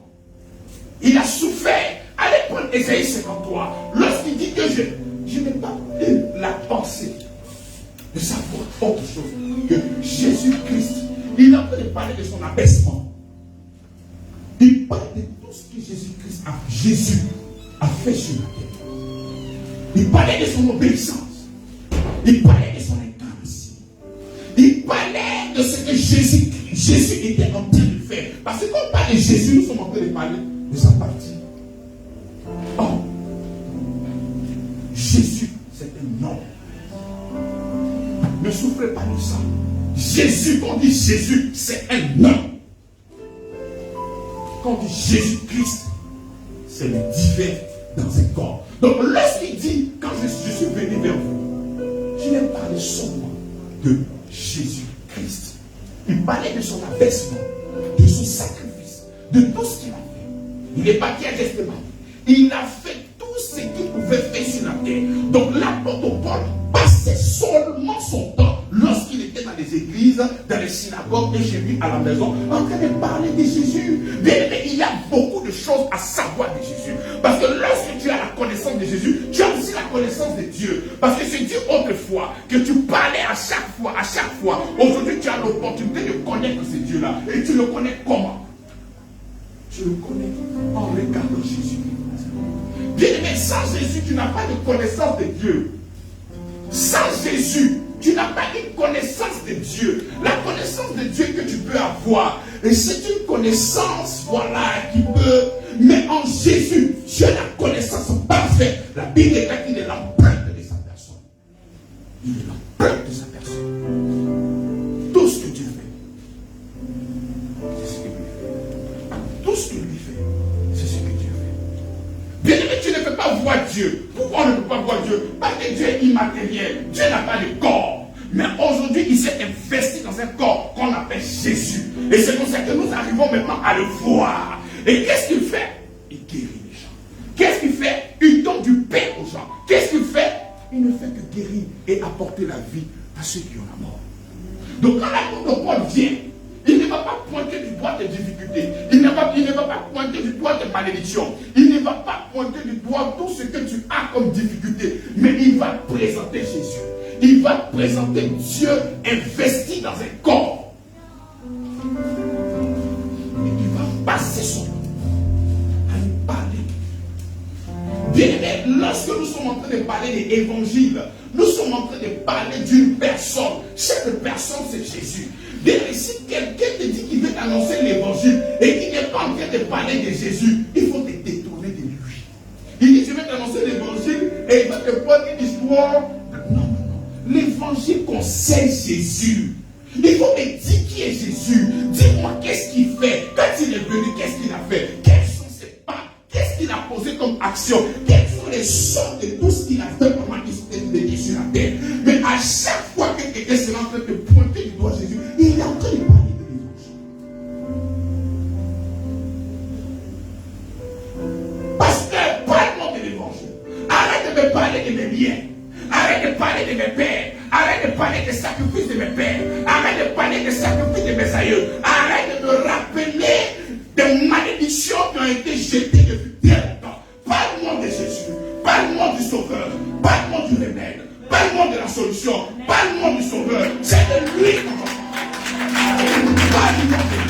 Il a souffert. Allez prendre Ésaïe 53. Lorsqu'il dit que je n'ai pas eu la pensée de savoir autre chose que Jésus-Christ. Il est en train de parler de son abaissement. Il parle de tout ce que Jésus a fait sur la terre. Il parlait de son obéissance. Il parlait de son incarnation. Il parlait de ce que Jésus était en train de faire. Parce que quand on parle de Jésus, nous sommes en train de parler de sa partie. Oh, Jésus, c'est un homme. Ne souffrez pas de ça. Jésus, quand on dit Jésus, c'est un homme. Quand on dit Jésus-Christ, c'est le divin dans un corps. Donc lorsqu'il dit, quand je suis venu vers vous, je n'ai parlé seulement de Jésus-Christ. Il parlait de son abaissement, de son sacrifice, de tout ce qu'il a fait. Il n'est pas qui a gesté mal. Il a fait tout ce qu'il pouvait faire sur la terre. Donc l'apôtre Paul passait seulement son temps lorsqu'il était dans les églises, dans les synagogues et chez lui à la maison, en train de parler de Jésus. Bien aimé, il y a beaucoup de choses à savoir de Jésus. Parce que lorsque tu as la connaissance de Jésus, tu as aussi la connaissance de Dieu. Parce que c'est Dieu autrefois que tu parlais à chaque fois. Aujourd'hui, tu as l'opportunité de connaître ce Dieu-là. Et tu le connais comment? Tu le connais en regardant Jésus. Bien aimé, sans Jésus, tu n'as pas de connaissance de Dieu. Sans Jésus, tu n'as pas une connaissance de Dieu. La connaissance de Dieu que tu peux avoir, et c'est une connaissance, voilà, qui peut, mais en Jésus, tu as la connaissance parfaite. La Bible est qu'il est l'empreinte de sa personne. Il est l'empreinte de sa personne. Tout ce que Dieu fait, c'est ce que lui fait. Tout ce que lui fait, c'est ce que Dieu fait. Bien aimé, tu ne peux pas voir Dieu. Pourquoi peut pas voir Dieu? Parce que Dieu est immatériel. Dieu n'a pas de corps. Mais aujourd'hui, il s'est investi dans un corps qu'on appelle Jésus. Et c'est comme ça que nous arrivons maintenant à le voir. Et qu'est-ce qu'il fait? Il guérit les gens. Qu'est-ce qu'il fait? Il donne du pain aux gens. Qu'est-ce qu'il fait? Il ne fait que guérir et apporter la vie à ceux qui ont la mort. Donc quand l'apôtre Paul vient, il ne va pas pointer du doigt tes difficultés. Il ne va pas pointer du doigt tes malédictions. Il ne va pas pointer du doigt tout ce que tu as comme difficulté. Mais il va présenter Jésus. Il va présenter Dieu investi dans un corps. Et il va passer son temps à nous parler. Bien aimé, lorsque nous sommes en train de parler de l'évangile, nous sommes en train de parler d'une personne. Cette personne, c'est Jésus. Si quelqu'un te dit qu'il veut annoncer l'évangile et qu'il n'est pas en train de parler de Jésus, il faut te détourner de lui. Il dit, je vais t'annoncer l'évangile et il va te prendre une histoire. Non. L'évangile concerne Jésus. Il faut me dire qui est Jésus. Dis-moi qu'est-ce qu'il fait. Quand il est venu, qu'est-ce qu'il a fait? Quels sont ses pas? Qu'est-ce qu'il a posé comme action? Quels sont les sons de tout ce qu'il a fait pendant qu'il était sur la terre? Mais à chaque fois que quelqu'un sera en train de pointer du doigt Jésus, il est en train de parler de l'évangile. Pasteur, parle-moi de l'évangile. Arrête de me parler de mes biens. Arrête de parler de mes pères. Arrête de parler des sacrifices de mes pères. Arrête de parler des sacrifices de mes aïeux. Arrête de me rappeler des malédictions qui ont été jetées depuis très longtemps. Parle-moi de Jésus. Parle-moi du Sauveur. Parle-moi du remède. Parle-moi de la solution. Parle-moi du Sauveur. C'est de lui qu'on va parler. Parle-moi de lui.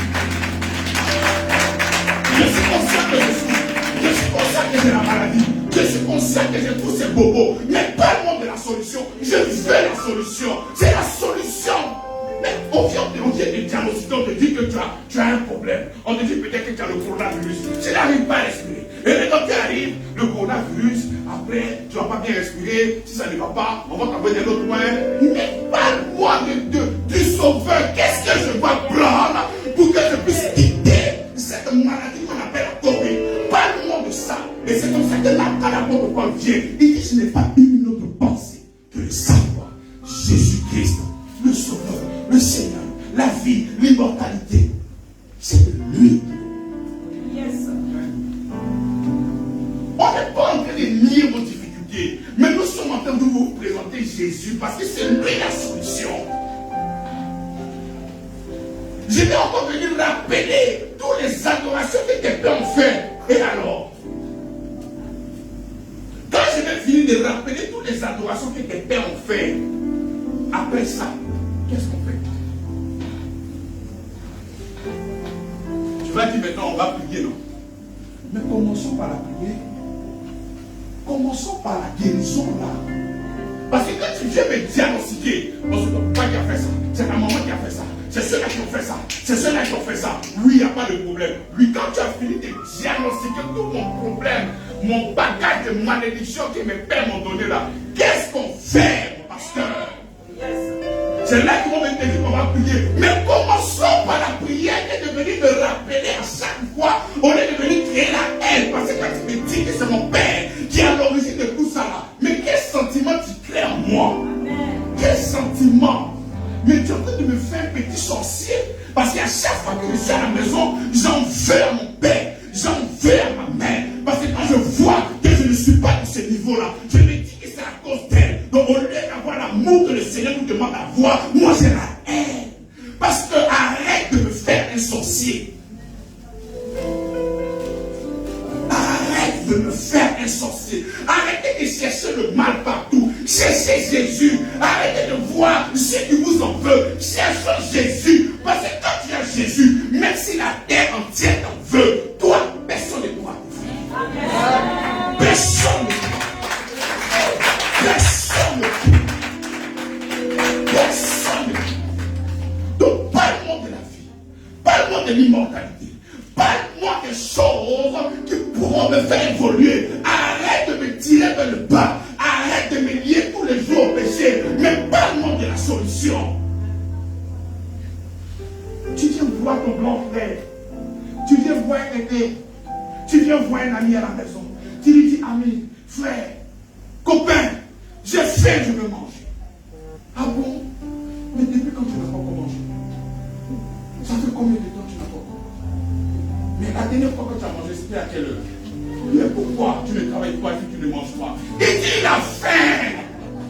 Je suis conscient que je souffre. Je suis conscient que j'ai la maladie. Je suis conscient que j'ai tous ces bobos. Mais parle-moi de la solution. Je veux la solution. C'est la solution. Mais on vient de diagnostiquer, on te dit que tu as un problème. On te dit peut-être que tu as le coronavirus. Tu n'arrives pas à respirer. Et quand tu arrives, le coronavirus, après, tu ne vas pas bien respirer. Si ça ne va pas, on va t'envoyer d'un autre moyen. Mais parle-moi du Sauveur. Qu'est-ce que je dois prendre pour que je puisse quitter cette maladie qu'on appelle la Covid? Parle-moi de ça. Et c'est comme ça que là, quand l'apôtre Paul vient, il dit, je n'ai pas une autre pensée que le savoir. Jésus-Christ, le Sauveur, le Seigneur, la vie, l'immortalité. C'est de lui. Yes. On n'est pas en train de nier vos difficultés, mais nous sommes en train de vous présenter Jésus parce que c'est lui la solution. Je vais encore venir rappeler toutes les adorations que tes pères ont fait. Et alors, quand je vais finir de rappeler toutes les adorations que tes pères ont fait, après ça, qu'est-ce qu'on fait? Tu vas dire maintenant, on va prier, non? Mais commençons par la prière. Commençons par la guérison là. Parce que quand tu viens me diagnostiquer, c'est ton papa qui a fait ça, c'est ta maman qui a fait ça, c'est ceux-là qui ont fait ça, c'est ceux-là qui ont fait ça. Lui, il n'y a pas de problème. Lui, quand tu as fini de diagnostiquer tout mon problème, mon bagage de malédiction que mes pères m'ont donné là, qu'est-ce qu'on fait, mon pasteur? C'est là qu'ils vont me dire qu'on va prier. Mais commençons par la prière et de venir me rappeler à chaque fois, on est devenu créer la haine. Parce que quand tu me dis que c'est mon père qui est à l'origine de tout ça là, mais quel sentiment tu crées en moi? Amen. Quel sentiment? Mais tu es en train de me faire un petit sorcier. Parce qu'à chaque fois que je suis à la maison, j'en veux à mon père, j'en veux à ma mère. Parce que quand je vois que je ne suis pas à ce niveau-là, je me dis que c'est à cause d'elle. Donc au lieu d'avoir l'amour que le Seigneur nous demande d'avoir, moi j'ai la haine. Parce que arrête de me faire un sorcier. Arrête de me faire un sorcier. Arrêtez de chercher le mal partout. Cherchez Jésus. Arrêtez de voir ceux qui vous en veulent. Cherchez Jésus. Parce que quand tu as Jésus, même si la terre entière t'en veut, toi, personne ne pourra te faire. Personne ne pourra. Personne ne pourra. Personne ne pourra. Donc parle-moi de la vie. Parle-moi de l'immortalité. Parle-moi des choses qui pourront me faire évoluer. Arrête de me tirer vers le bas. Arrête de me lier tous les jours au péché. Mais parle-moi de la solution. Tu viens voir ton grand frère. Tu viens voir un été. Tu viens voir un ami à la maison. Tu lui dis, ami, frère, copain, faim, je veux manger. Ah bon? Mais depuis quand tu n'as pas encore mangé? Ça fait combien de temps tu n'as pas encore mangé? Mais la dernière fois que tu as mangé, c'était à quelle heure? Mais pourquoi tu ne travailles pas et tu ne manges pas? Il dit il a faim.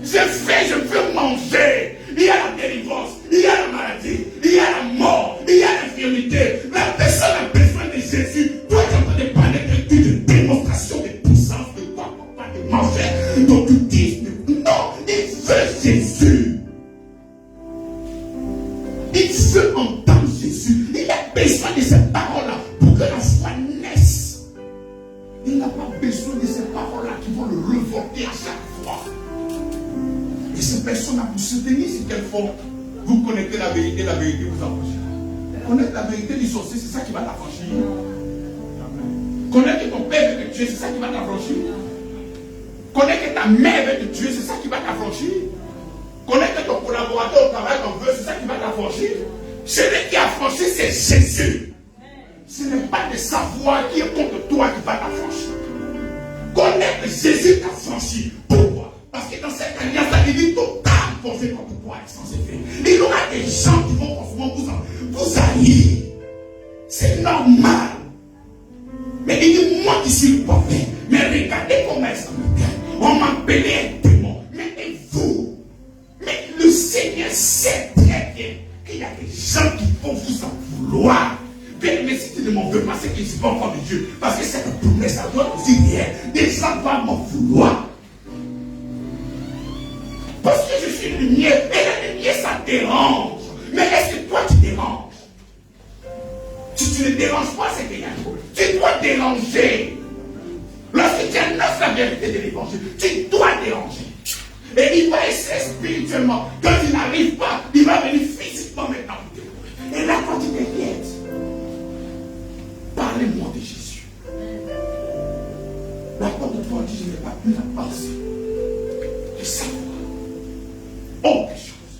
J'ai faim, je veux manger. Il y a la délivrance, il y a la maladie, il y a la mort, il y a l'infirmité. La personne a besoin de Jésus. Toi, tu es en train de parler d'une démonstration de puissance de toi, pas de manger. Donc tu dis, non, il veut Jésus. Il veut entendre Jésus. Il a besoin de ces paroles-là pour que la foi naisse. Il n'a pas besoin de ces paroles-là qui vont le revolter à chaque fois. Et ces personnes-là, pour se tenir sur quelle forme vous connaissez la vérité vous affranchira. Connaître la vérité du sorcier, c'est ça qui va t'affranchir. Connaître que ton père veut te tuer, c'est ça qui va t'affranchir. Connaître que ta mère veut te tuer, c'est ça qui va t'affranchir. Connaître que ton collaborateur au travail t'en veut, c'est ça qui va t'affranchir. Celui qui a affranchi, c'est Jésus. Ce n'est pas de savoir qui est contre toi qui va t'affranchir. Connaître Jésus t'affranchit. Pourquoi? Parce que dans cette alliance, il dit toute âme forcée contre toi est sans effet. Il y aura des gens qui vont constamment vous haïr. C'est normal. Mais il dit, moi qui suis le prophète, mais regardez comment est-ce que me gagne. On m'appelait un démon. Mais et vous? Mais le Seigneur sait très bien qu'il y a des gens qui vont vous en vouloir. Mais si tu ne m'en veux pas, c'est qu'ils ne sont pas encore de Dieu. Parce que cette promesse, ça doit aussi rien. Des gens vont m'en vouloir. Parce que je suis lumière. Et la lumière, ça dérange. Mais est-ce que toi, tu déranges? Si tu ne déranges pas, c'est qu'il y a un problème. Tu dois déranger. Lorsque tu annonces la vérité de l'évangile, tu dois déranger. Et il va essayer spirituellement. Quand il n'arrive pas, il va venir physiquement maintenant pour te. Et là, quand tu t'inquiètes, parlez-moi de Jésus. L'apôtre Paul dit, je n'ai pas pu la pensée de savoir autre chose.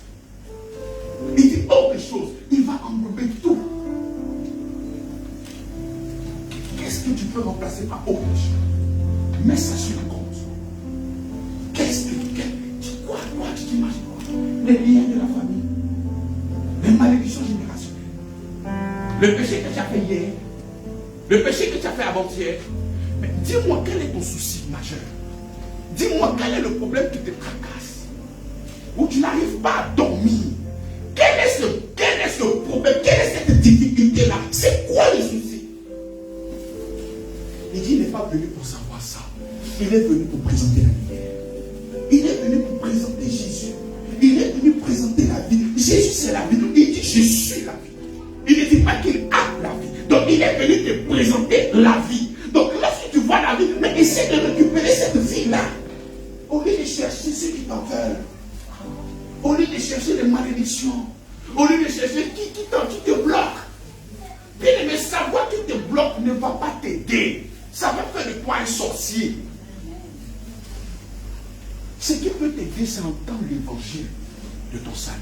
Il dit autre chose. Il va englober tout. Qu'est-ce que tu peux remplacer par autre chose? Mets ça sur le compte. Qu'est-ce que quoi tu t'imagines quoi? Les liens de la famille, les malédictions générationnelles, le péché que tu as fait hier, le péché que tu as fait avant-hier. Mais dis-moi quel est ton souci majeur. Dis-moi quel est le problème qui te tracasse, où tu n'arrives pas à dormir. Quel est ce problème? Quelle est cette difficulté-là? C'est quoi le souci? Il dit, il n'est pas venu pour savoir ça. Il est venu pour présenter la lumière. Il est venu pour présenter Jésus. Il est venu présenter la vie. Jésus, c'est la vie. Il dit, je suis la vie. Il ne dit pas qu'il a la vie. Donc, il est venu te présenter la vie. Donc, lorsque tu vois la vie, mais essaie de récupérer cette vie-là. Au lieu de chercher ceux qui t'en veulent. Au lieu de chercher les malédictions. Au lieu de chercher qui te bloque. Bien aimé, savoir qui te bloque ne va pas t'aider. Ça va faire de toi un sorcier. Ce qui peut t'aider, c'est entendre l'évangile de ton salut.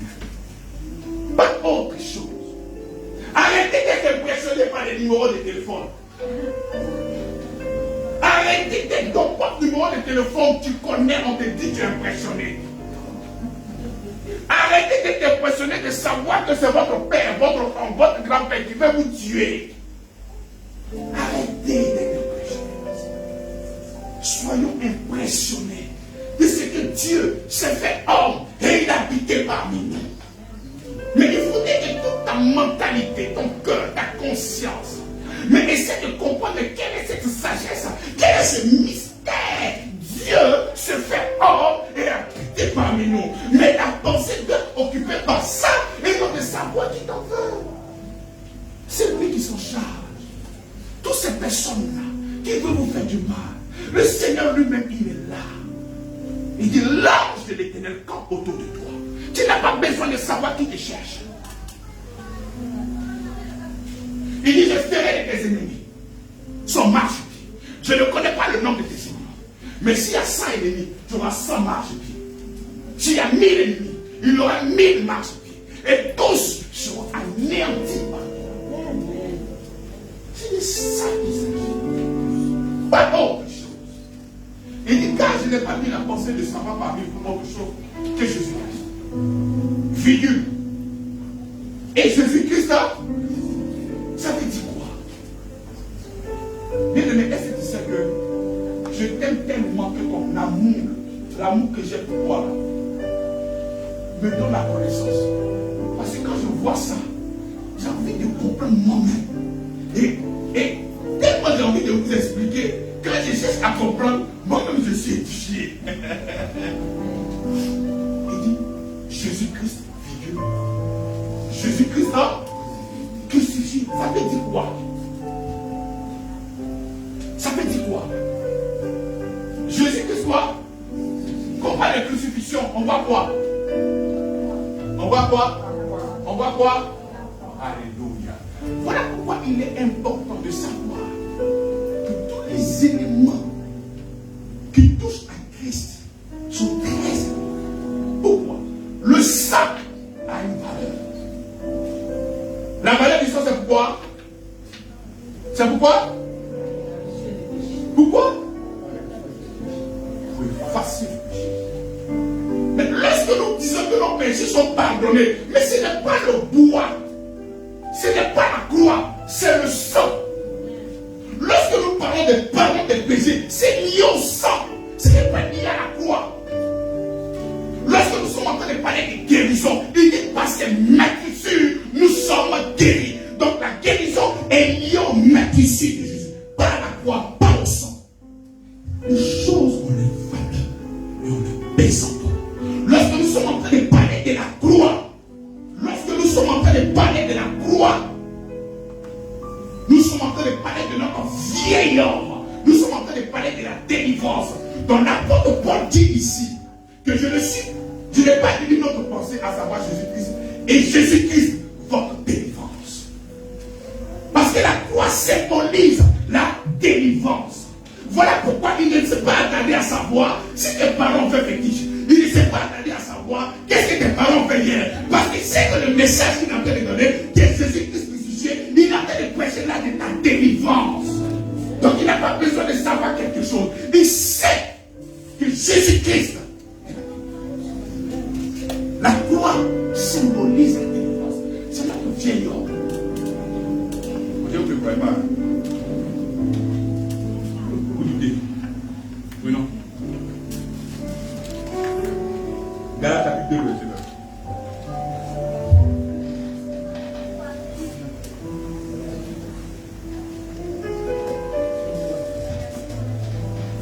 Pas autre chose. Arrêtez d'être impressionné par les numéros de téléphone. Arrêtez d'être dans votre numéro de téléphone que tu connais, on te dit que tu es impressionné. Arrêtez d'être impressionné de savoir que c'est votre père, votre frère, votre grand-père qui veut vous tuer. Arrêtez d'être impressionné. Soyons impressionnés de ce que Dieu s'est fait homme et il a habité parmi nous. Mais il faudrait que toute ta mentalité, ton cœur, ta conscience, mais essaie de comprendre quelle est cette sagesse, quel est ce mystère. Dieu se fait homme et a habité parmi nous. Mais la pensée doit être occupée par ça et non de savoir qui t'en veut. C'est lui qui s'en charge. Toutes ces personnes-là qui veulent vous faire du mal, le Seigneur lui-même, il est là. Il dit, l'ange de l'Éternel campe autour de toi. Tu n'as pas besoin de savoir qui te cherche. Il dit, je ferai de tes ennemis son marche-pied. Je ne connais pas le nom de tes ennemis. Mais s'il y a 100 ennemis, tu auras 100 marche-pieds. S'il y a 1000 ennemis, il y aura 1000 marche-pieds. Et tous seront anéantis par toi. C'est de ça qu'il s'agit. Pas autre chose. Il dit, car je n'ai pas mis la pensée de savoir parmi vous autre chose que Jésus-Christ. Virgule. Et Jésus-Christ, ça veut dire quoi? Bien aimé, est-ce que tu sais que je t'aime tellement que ton amour, l'amour que j'ai pour toi, me donne la connaissance. Parce que quand je vois ça, j'ai envie de comprendre moi-même. Et tellement j'ai envie de vous expliquer, quand je cherche à comprendre, moi-même je suis édifié. Il dit, Jésus-Christ, figure. Jésus-Christ, là, crucifié, ça veut dire quoi? Ça veut dire quoi? Jésus-Christ, quoi? Quand on parle de crucifixion, on voit quoi? On voit quoi? On voit quoi? Alléluia. Voilà pourquoi il est important de savoir que tous les éléments qui touchent à Christ sont très importants. Pourquoi? Le sac a une valeur. La valeur du sang, c'est pourquoi? C'est pourquoi? Pourquoi? Pour effacer le péché. Mais lorsque nous disons que nos péchés sont pardonnés, mais ce n'est pas le bois, ce n'est pas la croix, c'est le sang. Lorsque nous parlons de pardon des péchés, c'est lié au sang, ce n'est pas lié à la croix. Lorsque nous sommes en train de parler de guérison, il dit parce que maîtrise, nous sommes guéris. Donc la guérison est liée au maîtrise de Jésus, pas à la croix, pas au sang. Les choses ont les valeurs et on les baisse encore. Lorsque nous sommes en train de parler de la croix, lorsque nous sommes en train de parler de la croix, nous sommes en train de parler de notre vieil homme, nous sommes en train de parler de la délivrance. Donc l'apôtre Paul dit ici que je n'ai pas dit notre pensée à savoir Jésus-Christ et Jésus-Christ votre délivrance. Parce que la croix symbolise la délivrance. Voilà pourquoi il ne s'est pas attardé à savoir si tes parents ont fait fétiche. Il ne s'est pas attardé à savoir qu'est-ce que tes parents ont fait hier. Parce qu'il sait que le message qu'il est en train de donner, que Jésus-Christ crucifié, il est en train de prêcher là de ta délivrance. Donc il n'a pas besoin de savoir quelque chose. Il sait que Jésus-Christ, la croix symbolise la délivrance. C'est notre vieil homme. Vous ne croyez pas? Vous doutez? Oui, non? Galates chapitre 2, verset 9.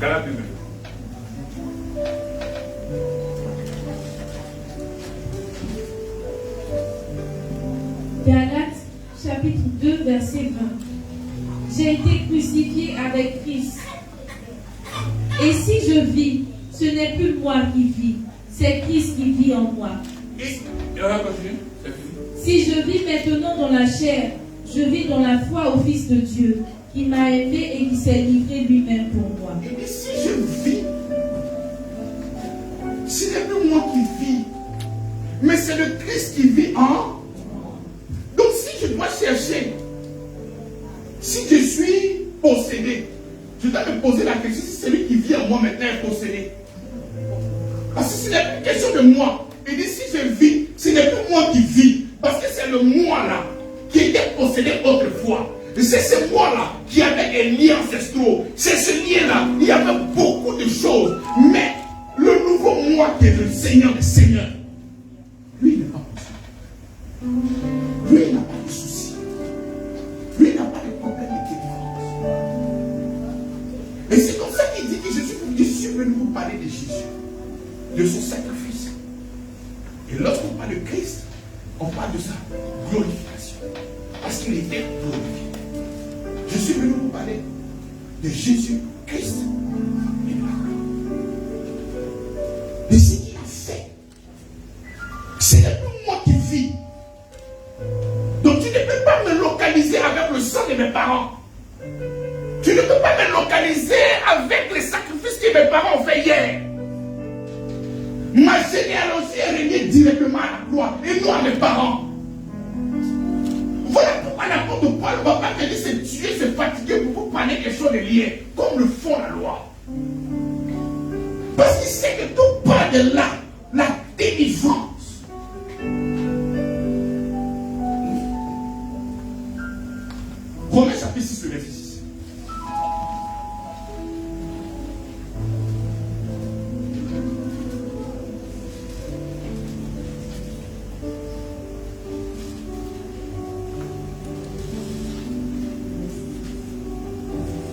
Galates 2, 9. Galates chapitre 2, verset 20. J'ai été crucifié avec Christ. Et si je vis, ce n'est plus moi qui vis, c'est Christ qui vit en moi. Si je vis maintenant dans la chair, je vis dans la foi au Fils de Dieu, qui m'a aimé et qui s'est livré lui-même pour moi. Et si je vis, ce n'est plus moi qui vis, mais c'est le Christ qui vit en. Donc si je dois chercher, si je suis possédé, je dois me poser la question si celui qui vit en moi maintenant est possédé. Parce que ce n'est plus une question de moi. Il dit si je vis, ce n'est plus moi qui vis. Parce que c'est le moi là qui était possédé autrefois. Et c'est ce moi-là qui avait des liens ancestraux. C'est ce lien-là. Il y avait beaucoup de choses. Mais le nouveau moi qui est le Seigneur des Seigneurs, lui, il n'est pas possédé. Lui, il n'a pas de soucis. Lui, il n'a pas de problème de délivrance. Et c'est comme ça qu'il dit que je suis venu vous parler de Jésus, de son sacrifice. Et lorsqu'on parle de Christ, on parle de sa glorification. Parce qu'il était glorifié. Je suis venu vous parler de Jésus-Christ et de la gloire. De ce qu'il a fait. Ce n'est plus moi qui vis. Donc tu ne peux pas me localiser avec le sang de mes parents. Tu ne peux pas me localiser avec les sacrifices que mes parents ont fait hier. Ma généalogie est reliée directement à la gloire et non à mes parents. Voilà pourquoi l'apôtre Paul ne va pas te dire se tuer, se fatiguer pour vous parler des choses liées, comme le font la loi. sait que tout part de là, la délivrance. Romains chapitre 6, le verset 6.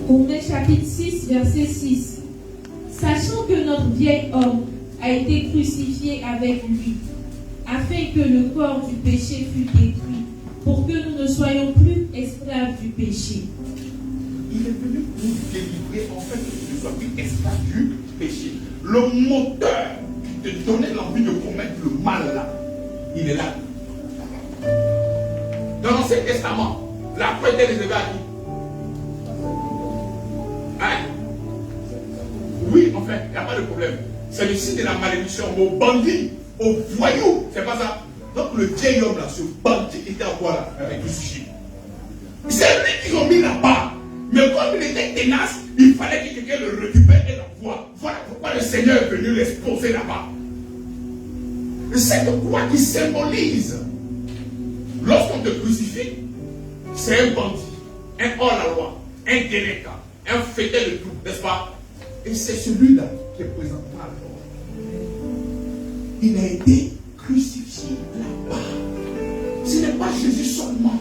Romains chapitre 6, verset 6. Sachant que notre vieil homme a été crucifié avec lui, afin que le corps du péché fût détruit, pour que nous ne soyons plus esclaves du péché. Il est venu pour nous délivrer, en fait, que tu ne sois plus esclave du péché. Le moteur qui te donnait l'envie de commettre le mal là, il est là. Dans l'Ancien Testament, la foi était réservée à qui? Hein? Oui, enfin, il n'y a pas de problème. C'est le signe de la malédiction. Aux bandits, aux voyous, c'est pas ça. Donc le vieil homme là, ce bandit qui était en quoi là, avec le sushi. C'est lui qu'ils ont mis là-bas. Mais comme il était tenace, il fallait que quelqu'un le récupère et l'envoie. Voilà pourquoi le Seigneur est venu l'exposer là-bas. Cette croix qui symbolise, lorsqu'on te crucifie, c'est un bandit, un hors-la-loi, un délinquant, un fédé de tout, n'est-ce pas? Et c'est celui-là qui est présentement à la mort. Il a été crucifié là-bas. Ce n'est pas Jésus seulement.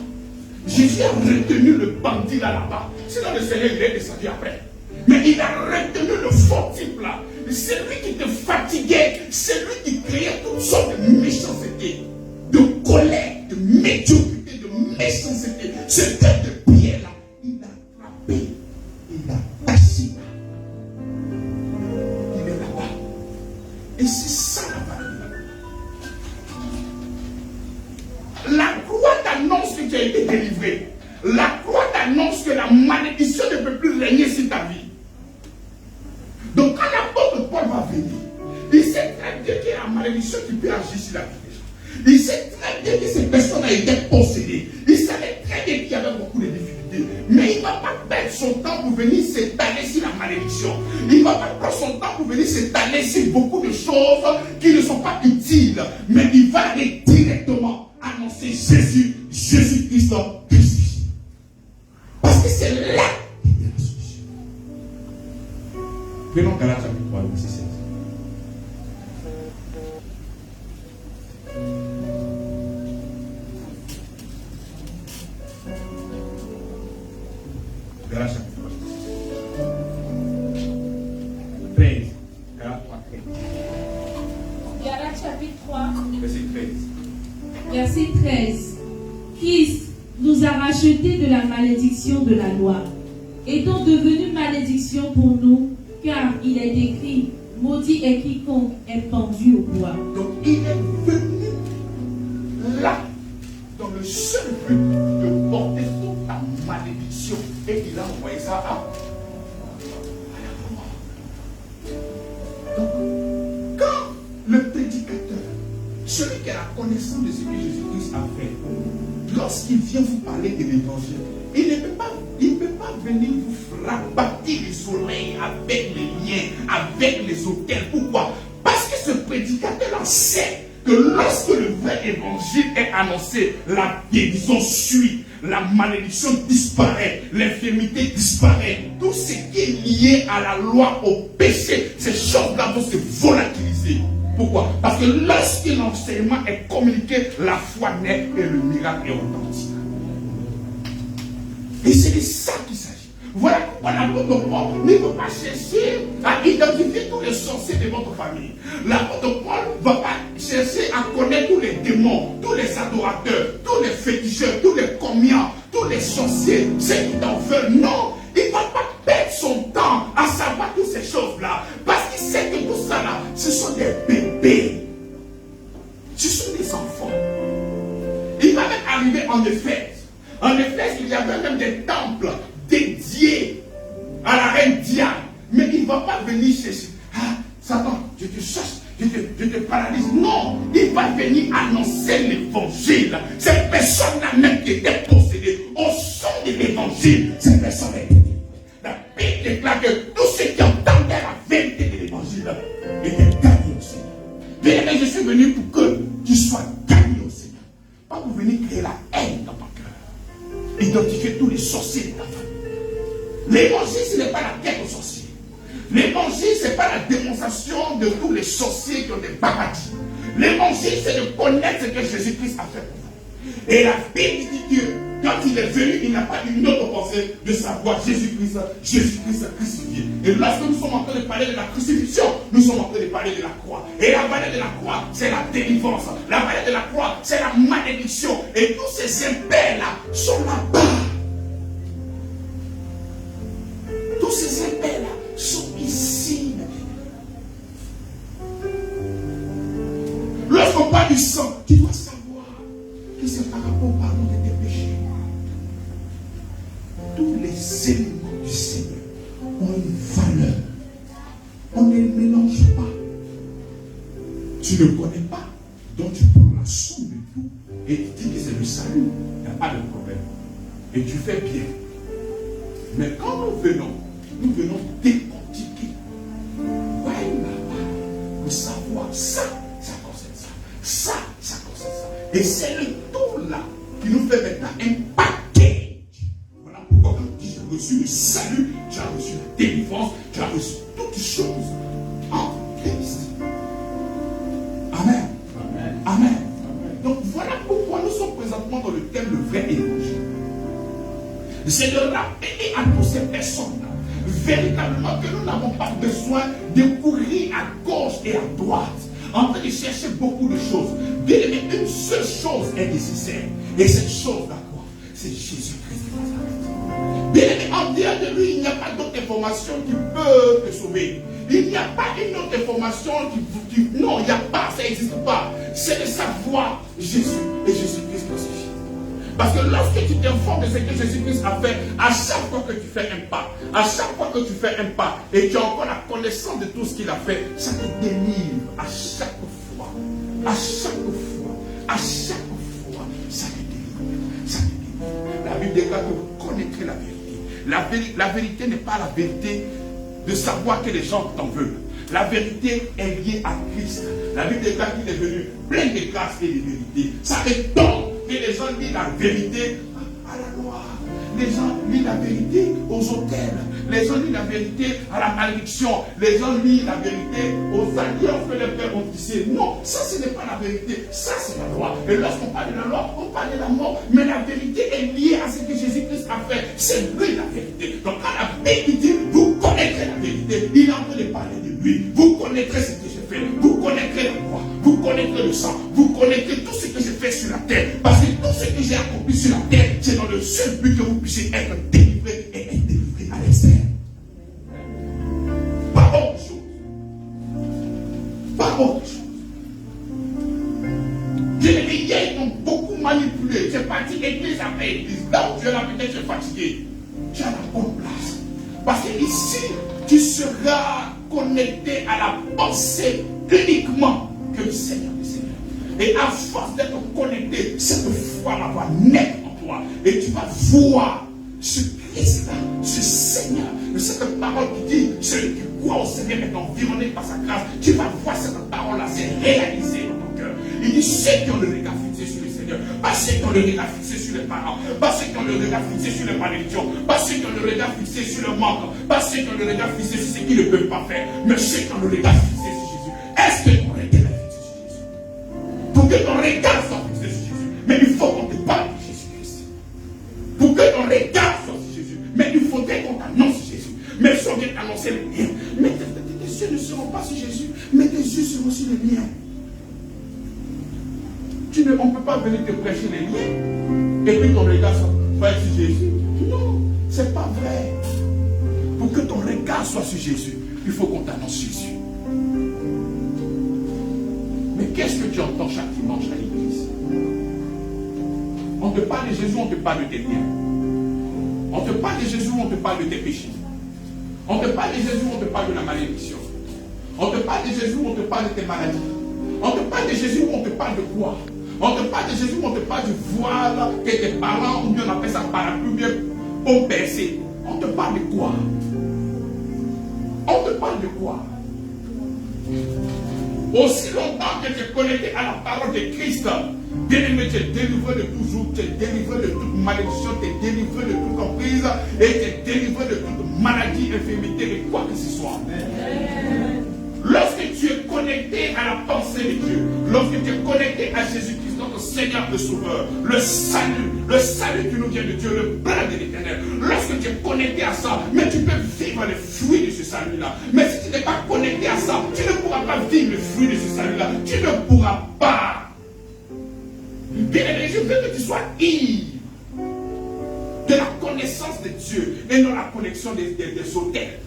Jésus a retenu le bandit là-bas. Sinon le Seigneur il est descendu après. Mais il a retenu le faux type là. C'est lui qui te fatiguait. C'est lui qui créait toutes sortes de méchanceté, de colère, de médiocrité, de méchanceté. Ce tête de pierre là, il a frappé. Il a taché là. Il est là-bas. Et c'est ça la valeur. La croix t'annonce que tu as été délivré. La croix t'annonce que la malédiction ne peut plus régner sur ta vie. Donc quand l'apôtre Paul va venir, il sait très bien que la malédiction qui peut agir sur la vie des gens. Il sait très bien que ces personnes ont été possédées. Il savait très bien qu'il y avait beaucoup de difficultés. Mais il ne va pas perdre son temps pour venir s'étaler sur la malédiction. Il ne va pas prendre son temps pour venir s'étaler sur beaucoup de choses qui ne sont pas utiles. Mais il va aller directement annoncer Jésus-Christ crucifié. Parce que c'est là qu'il y a la solution. Prenons Galates chapitre 3, verset 16. Galates chapitre 3. 13. Galates 3, 13. Galates chapitre 3, Verset 13. verset 13. Christ nous a rachetés de la malédiction de la loi, étant devenu malédiction pour nous, car il est écrit, maudit est quiconque est pendu au bois. Donc il est venu là, dans le seul but de porter toute la malédiction. Et il a envoyé ça à la croix. Donc, quand le prédicateur, celui qui a la connaissance de ce que Jésus-Christ a fait, lorsqu'il vient vous parler de l'évangile, il ne peut pas venir vous rabattre les oreilles avec les liens, avec les autels. Pourquoi? Parce que ce prédicateur en sait que lorsque le vrai évangile est annoncé, la guérison suit, la malédiction disparaît, l'infirmité disparaît. Tout ce qui est lié à la loi, au péché, ces choses-là vont se volatiliser. Pourquoi? Parce que lorsque l'enseignement est communiqué, la foi naît et le miracle est authentique. Et c'est de ça qu'il s'agit. Voilà pourquoi l'apôtre Paul ne peut pas chercher à identifier tous les sorciers de votre famille. L'apôtre Paul ne va pas chercher à connaître tous les démons, tous les adorateurs, tous les féticheurs, tous les commiants, tous les sorciers, ceux qui t'en veulent. Non, il ne va pas perdre son temps à savoir toutes ces choses-là. Parce qu'il sait que tout ça là, ce sont des bébés. Ce sont des enfants. Il va même arriver en Éphèse. En Éphèse, il y avait même des temples dédiés à la reine Diane. Mais il ne va pas venir chercher. Ah, Satan, je te cherche, je te paralyse. Non, il va venir annoncer l'évangile. Ces personnes-là même qui étaient possédées au son de l'évangile, ces personnes-là étaient. La Bible déclare que tous ceux qui entendaient la vérité de l'évangile étaient suis venu pour que tu sois gagné au Seigneur. Pas pour venir créer la haine dans ton cœur. Identifier tous les sorciers de ta famille. L'évangile, ce n'est pas la guerre aux sorciers. L'évangile, ce n'est pas la démonstration de tous les sorciers qui ont des paradis. L'évangile, c'est de connaître ce que Jésus-Christ a fait pour vous. Et la Bible dit que quand il est venu, il n'a pas une autre pensée de savoir Jésus-Christ crucifié. Et lorsque nous sommes en train de parler de la crucifixion, nous sommes en train de parler de la croix. Et la vallée de la croix, c'est la délivrance. La vallée de la croix, c'est la malédiction. Et tous ces impairs-là sont là-bas. Tous ces impairs-là sont ici. Lorsqu'on parle du sang, tu dois savoir que c'est par rapport au pardon de tes péchés. Tous les éléments du Seigneur ont une valeur. On ne les mélange pas. Tu ne connais pas, donc tu prends la somme de tout et tu dis que c'est le salut. Il n'y a pas de problème. Et tu fais bien. Mais quand nous venons décortiquer. Ouais, là-bas, pour savoir ça concerne ça. Ça concerne ça. Et c'est le tout là qui nous fait maintenant un paquet. Voilà pourquoi quand tu as reçu le salut, tu as reçu la délivrance, tu as reçu toutes choses en Christ. Amen. Amen. Amen. Donc voilà pourquoi nous sommes présentement dans le thème le vrai évangile. C'est de rappeler à toutes ces personnes-là, véritablement que nous n'avons pas besoin de courir à gauche et à droite, en train de chercher beaucoup de choses. Bien aimé, une seule chose est nécessaire. Et cette chose, d'accord, c'est Jésus-Christ de Nazareth. Bien aimé, en dehors de lui, il n'y a pas d'autre information qui peut te sauver. Il n'y a pas une autre information qui non, il n'y a pas, ça n'existe pas. C'est de savoir Jésus et Jésus-Christ crucifié. Parce que lorsque tu t'informes de ce que Jésus-Christ a fait, à chaque fois que tu fais un pas, à chaque fois que tu fais un pas, et tu as encore la connaissance de tout ce qu'il a fait, ça te délivre à chaque fois. À chaque fois. À chaque fois, ça te délivre. Ça te délivre. La Bible déclare que vous connaîtrez la vérité. La vérité n'est pas la vérité de savoir que les gens t'en veulent. La vérité est liée à Christ. La Bible déclare qu'il est venu plein de grâce et de vérité. Ça étonne que les gens lisent la vérité à la loi. Les gens lisent la vérité aux autels. Les gens lisent la vérité à la malédiction. Les gens lisent la vérité aux alliances que les pères ont tissées. Non, ça ce n'est pas la vérité. Ça c'est la loi. Et lorsqu'on parle de la loi, on parle de la mort. Mais la vérité est liée à ce que Jésus-Christ a fait. C'est lui la vérité. Donc quand la Bible dit, vous connaîtrez la vérité, il est en train de parler de lui. Vous connaîtrez ce que j'ai fait. Vous connaîtrez la croix. Vous connaîtrez le sang. Vous connaîtrez tout ce que j'ai fait sur la terre. Parce que tout ce que j'ai accompli sur la terre, c'est dans le seul but que vous puissiez être délivrés et être délivrés à l'extérieur. Pas autre chose. Pas autre chose. Ils m'ont beaucoup manipulé. J'ai parti église après église. Là où tu es là, peut-être tu es fatigué. Tu as la bonne place. Parce que ici, tu seras connecté à la pensée uniquement que le Seigneur est Seigneur. Et à force d'être connecté, cette foi-là va naître en toi. Et tu vas voir ce Christ-là, ce Seigneur, cette parole qui dit, celui qui croit au Seigneur est environné par sa grâce. Tu vas voir cette parole-là se réaliser dans ton cœur. Il dit, ceux qui ont le regard fixé sur le Seigneur, pas ceux qui ont le regard fixé sur les parents, pas ceux qui ont le regard fixé sur les malédictions, pas ceux qui ont le regard fixé sur le manque, pas ceux qui ont le regard fixé sur ce qu'ils ne peuvent pas faire, mais ceux qui ont le regard fixé sur Jésus. Est-ce que ton regard est fixé sur Jésus? Pour que ton regard soit fixé sur Jésus, mais il faut qu'on te parle de Jésus-Christ. Pour que ton regard soit sur Jésus, mais il faudrait qu'on t'annonce Jésus. Mais si on vient t'annoncer les liens, mais tes yeux ne seront pas sur Jésus, mais tes yeux seront sur les liens. On ne peut pas venir te prêcher les liens et puis ton regard soit sur Jésus. Non, c'est pas vrai. Pour que ton regard soit sur Jésus, il faut qu'on t'annonce Jésus. Mais qu'est-ce que tu entends chaque dimanche à l'église? On te parle de Jésus, on te parle de tes biens. On te parle de Jésus, on te parle de tes péchés. On te parle de Jésus, on te parle de la malédiction. On te parle de Jésus, on te parle de tes maladies. On te parle de Jésus, on te parle de quoi? On te parle de Jésus, on te parle du voile que tes parents, ou bien on appelle ça parapluie, ou bien ont percé. On te parle de quoi? On te parle de quoi? Aussi longtemps que tu es connecté à la parole de Christ, bien-aimé, tu es délivré de tout joug, tu es délivré de toute malédiction, tu es délivré de toute emprise et tu es délivré de toute maladie, infirmité et quoi que ce soit. Lorsque tu es connecté à la pensée de Dieu, lorsque tu es connecté à Jésus-Christ, notre Seigneur et Sauveur, le salut qui nous vient de Dieu, le plan de l'Éternel, lorsque tu es connecté à ça, mais tu peux vivre les fruits de ce salut-là. Mais si tu n'es pas connecté à ça, tu ne pourras pas vivre les fruits de ce salut-là. Tu ne pourras pas. Bien-aimé, je veux que tu sois ivre de la connaissance de Dieu et non la connexion des autels.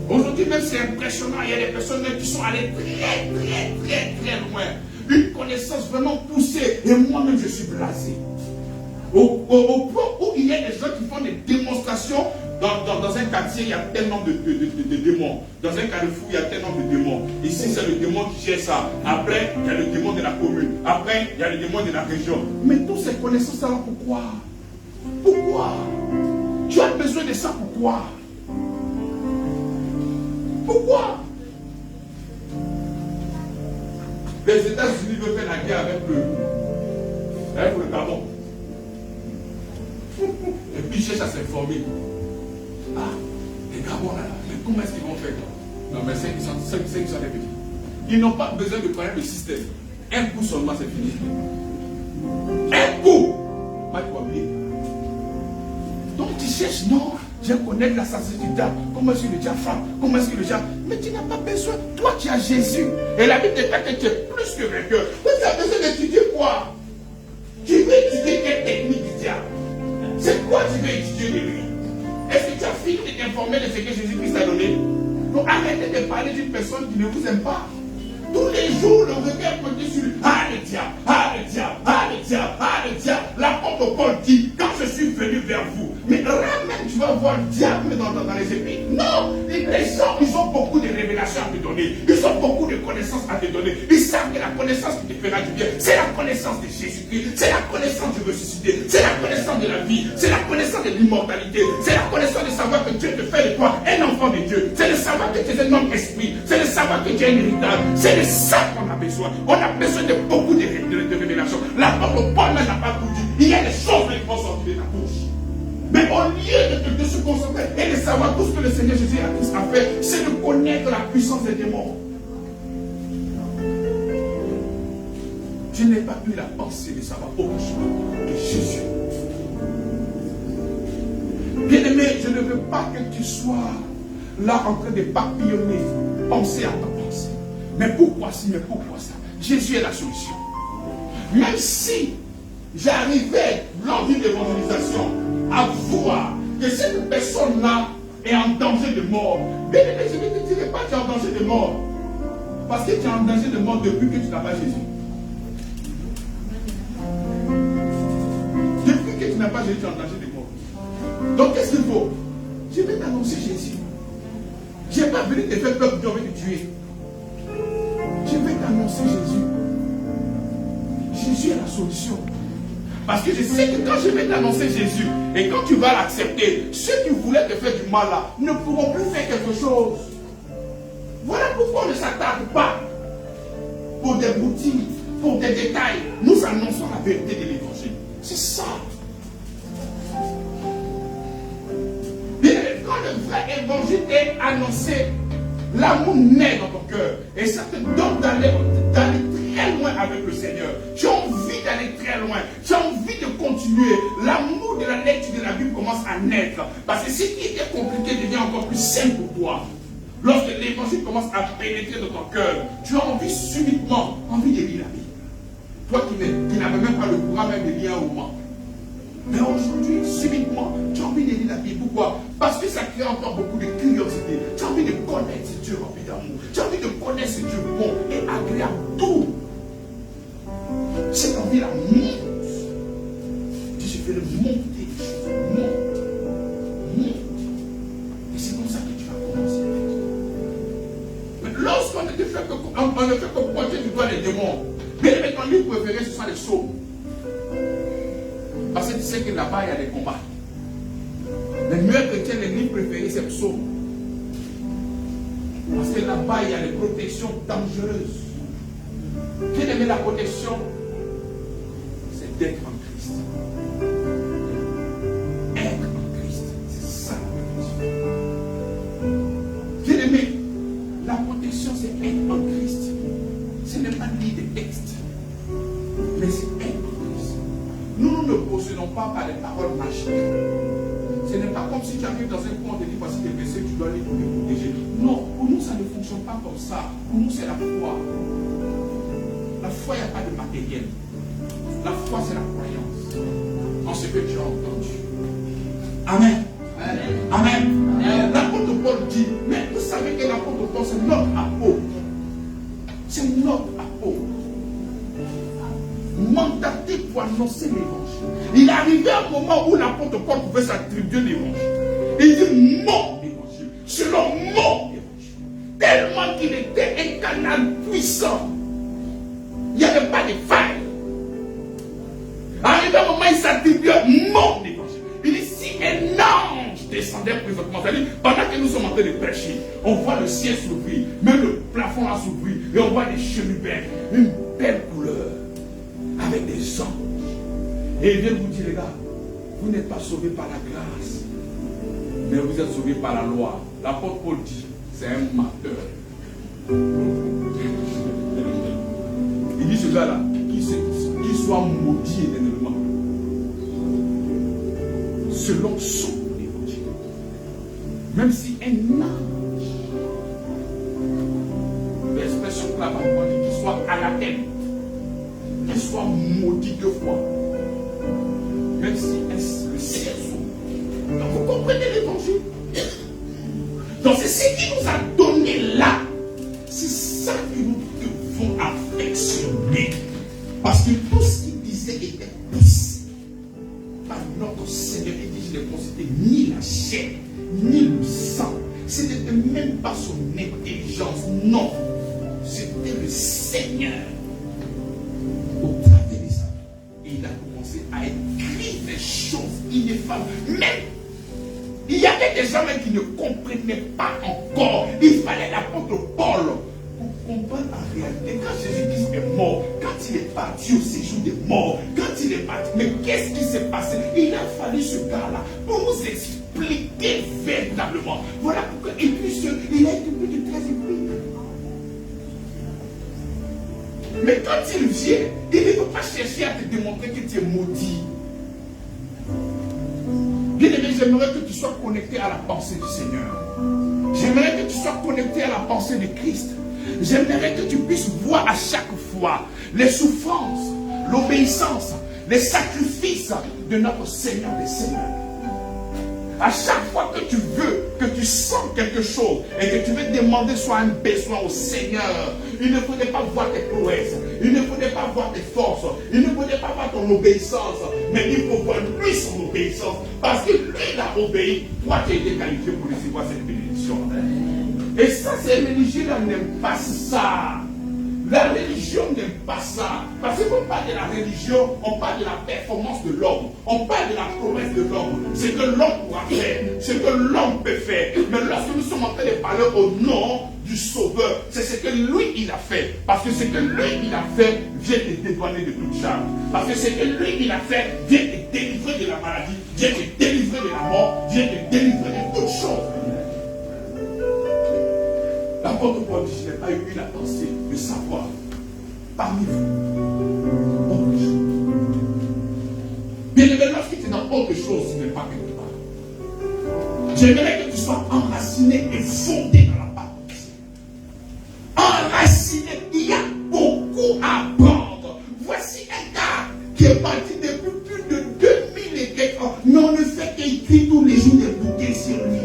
Aujourd'hui même c'est impressionnant, il y a des personnes qui sont allées très loin. Une connaissance vraiment poussée. Et moi-même je suis blasé. Au point où il y a des gens qui font des démonstrations. Dans un quartier, il y a tel nombre de démons. Dans un carrefour, il y a tel nombre de démons. Ici, c'est le démon qui gère ça. Après, il y a le démon de la commune. Après, il y a le démon de la région. Mais toutes ces connaissances-là, pourquoi? Pourquoi? Tu as besoin de ça, pourquoi? Pourquoi? Les États-Unis veulent faire la guerre avec le Gabon. Et puis ils cherchent à s'informer. Ah, les Gabon là, mais comment est-ce qu'ils vont faire? Non, mais c'est qu'ils sont des petits. Ils n'ont pas besoin de connaître le système. Un coup seulement, c'est fini. Un coup! Pas de oublier. Donc tu cherches, non, je connais la sensation du diable. Comment est-ce que le diable frappe? Comment est-ce que le diable. Mais tu n'as pas besoin. Toi, tu as Jésus. Et la Bible te dit que tu es plus que vainqueur. Toi, tu as besoin d'étudier quoi? Tu veux étudier quelle technique du diable? C'est quoi tu veux étudier de lui? Est-ce que tu as fini de t'informer de ce que Jésus-Christ t'a donné? Donc arrêtez de parler d'une personne qui ne vous aime pas. Tous les jours, le regard pointé sur lui. Ah le diable, ah le diable, ah le diable, ah le diable. L'apôtre Paul dit, quand je suis venu vers vous, mais ramène, tu vas voir le diable dans les épées. Non, les gens, ils ont beaucoup de révélations à te donner. Ils ont beaucoup de connaissances à te donner. Ils savent que la connaissance qui te fera du bien, c'est la connaissance de Jésus-Christ, c'est la connaissance du ressuscité, c'est la connaissance de la vie, c'est la connaissance de l'immortalité, c'est la connaissance de savoir que Dieu te fait de toi un enfant de Dieu, c'est de savoir que tu es un homme esprit, c'est de savoir que tu es un héritage, c'est de ça qu'on a besoin. On a besoin de beaucoup de révélations. L'apôtre Paul n'a pas tout dit. Il y a des choses qui vont sortir de ta bouche. Mais au lieu de se concentrer et de savoir tout ce que le Seigneur Jésus a fait, c'est de connaître la puissance des démons. Je n'ai pas eu la pensée de savoir autre chose que Jésus. Bien-aimé, je ne veux pas que tu sois là en train de papillonner, penser à ta pensée. Mais pourquoi si, mais pourquoi ça? Jésus est la solution. Même si j'arrivais lors d'une évangélisation à voir que cette personne-là est en danger de mort, bien aimé, je ne te dirai pas que tu es en danger de mort. Parce que tu es en danger de mort depuis que tu n'as pas Jésus. Depuis que tu n'as pas Jésus, tu es en danger de mort. Donc qu'est-ce qu'il faut? Je vais t'annoncer Jésus. Je n'ai pas venu te faire peur, Dieu veut te tuer. Je vais t'annoncer Jésus. Jésus est la solution. Parce que je sais que quand je vais t'annoncer Jésus, et quand tu vas l'accepter, ceux qui voulaient te faire du mal là, ne pourront plus faire quelque chose. Voilà pourquoi on ne s'attarde pas pour des boutiques, pour des détails. Nous annonçons la vérité de l'évangile. C'est ça. Bien, quand le vrai évangile est annoncé, l'amour naît dans ton cœur et ça te donne d'aller très loin avec le Seigneur. Tu as envie d'aller très loin. Tu as envie de continuer. L'amour de la lecture de la Bible commence à naître. Parce que ce qui était compliqué devient encore plus simple pour toi. Lorsque l'évangile commence à pénétrer dans ton cœur, tu as envie subitement de lire la Bible. Toi qui n'avais même pas le courage même de lire un roman. Mais aujourd'hui, subitement, tu as envie de lire la Bible. Pourquoi? Parce que ça crée encore beaucoup de curiosité. Tu as envie de connaître ce Dieu rempli d'amour. Tu as envie de connaître ce Dieu bon et agréable. Tout. Cette envie-là monte. Je vais le monter. Monte. Et c'est comme ça que tu vas commencer. Mais lorsqu'on ne fait que pointer du doigt les démons, mais ton livre préféré, ce sont les psaumes. Parce que tu sais que là-bas, il y a des combats. Les meilleurs chrétiens, les livres préférés, c'est psaumes. Parce que là-bas, il y a des protections dangereuses. Bien aimé, la protection, c'est d'être en Christ. Être en Christ, c'est ça la protection. Bien aimé, la protection, c'est être en Christ. Ce n'est pas lire des textes, mais c'est être en Christ. Nous ne possédons pas par des paroles magiques. Ce n'est pas comme si tu arrives dans un coin, on te dit voici des versets, tu dois lire pour te protéger. Non, pour nous, ça ne fonctionne pas comme ça. Pour nous, c'est la foi. La foi, il n'y a pas de matériel. La foi, c'est la croyance en ce que tu as entendu. Amen. Amen. Amen. L'apôtre Paul dit, mais vous savez que l'apôtre Paul, c'est notre apôtre. C'est notre apôtre. Mandaté pour annoncer l'évangile. Il est arrivé un moment où l'apôtre Paul pouvait s'attribuer l'évangile. Il dit mon évangile, selon mon évangile. Tellement qu'il était un canal puissant. Il n'y avait pas de faille. Arrivé un moment, il s'attribuait mon évangile. Il dit si un ange descendait présentement, c'est-à-dire pendant que nous sommes en train de prêcher, on voit le ciel s'ouvrir, même le plafond a s'ouvrir, et on voit des chérubins, une belle couleur, avec des anges. Et il vient vous dire, les gars, vous n'êtes pas sauvés par la grâce, mais vous êtes sauvés par la loi. L'apôtre Paul dit, c'est un menteur. Il dit ce gars-là, qu'il soit maudit éternellement, selon son évangile. Même si un ange, l'expression que là-bas, on dit qu'il soit anathème, qu'il soit maudit 2 fois, même si le ciel s'ouvre. Donc vous comprenez l'évangile. Donc c'est ce qui nous a donné là. C'est ça que nous devons affectionner. Parce que tout ce qu'il disait était poussé par notre Seigneur. Il dit, je n'ai considéré ni la chair, ni le sang. Ce n'était même pas son intelligence. Non. C'était le Seigneur. Au travers de ça, il a commencé à écrire des choses ineffables. Même, il y avait des gens même qui ne comprenaient pas encore. Il fallait l'apôtre Paul pour comprendre en réalité. Quand Jésus-Christ est mort, quand il est parti au séjour des morts, quand il est parti, mais qu'est-ce qui s'est passé? Il a fallu ce gars-là pour nous expliquer véritablement. Voilà pourquoi il a écrit plus de 13 écrits. Mais quand il vient, il ne peut pas chercher à te démontrer que tu es maudit. Bien aimé, j'aimerais que tu sois connecté à la pensée du Seigneur. J'aimerais que tu sois connecté à la pensée de Christ. J'aimerais que tu puisses voir à chaque fois les souffrances, l'obéissance, les sacrifices de notre Seigneur des Seigneurs. À chaque fois que tu veux, que tu sens quelque chose et que tu veux demander soit un besoin au Seigneur, il ne faudrait pas voir tes prouesses, il ne faudrait pas voir tes forces, il ne faudrait pas voir ton obéissance, mais il faut voir lui son obéissance, parce que lui il a obéi, toi tu as été qualifié pour recevoir cette bénédiction. Et ça, ces religieux-là n'aiment pas ça. La religion n'aime pas ça. Parce que quand on parle de la religion, on parle de la performance de l'homme. On parle de la promesse de l'homme. Ce que l'homme pourra faire. Ce que l'homme peut faire. Mais lorsque nous sommes en train de parler au nom du Sauveur, c'est ce que lui, il a fait. Parce que ce que lui, il a fait vient te dédouaner de toute charge. Parce que ce que lui, il a fait vient te délivrer de la maladie, vient te délivrer de la mort, vient te délivrer de toutes choses. L'apôtre Paul dit, je n'ai pas eu la pensée de savoir parmi vous autre chose. Bien aimé, lorsque tu es dans autre chose, tu n'es pas quelque part. J'aimerais que tu sois enraciné et fondé dans la parole. Enraciné, il y a beaucoup à apprendre. Voici un gars qui est parti depuis plus de 2000 et quelques ans, mais on ne fait qu'écrire tous les jours des bouquets sur lui.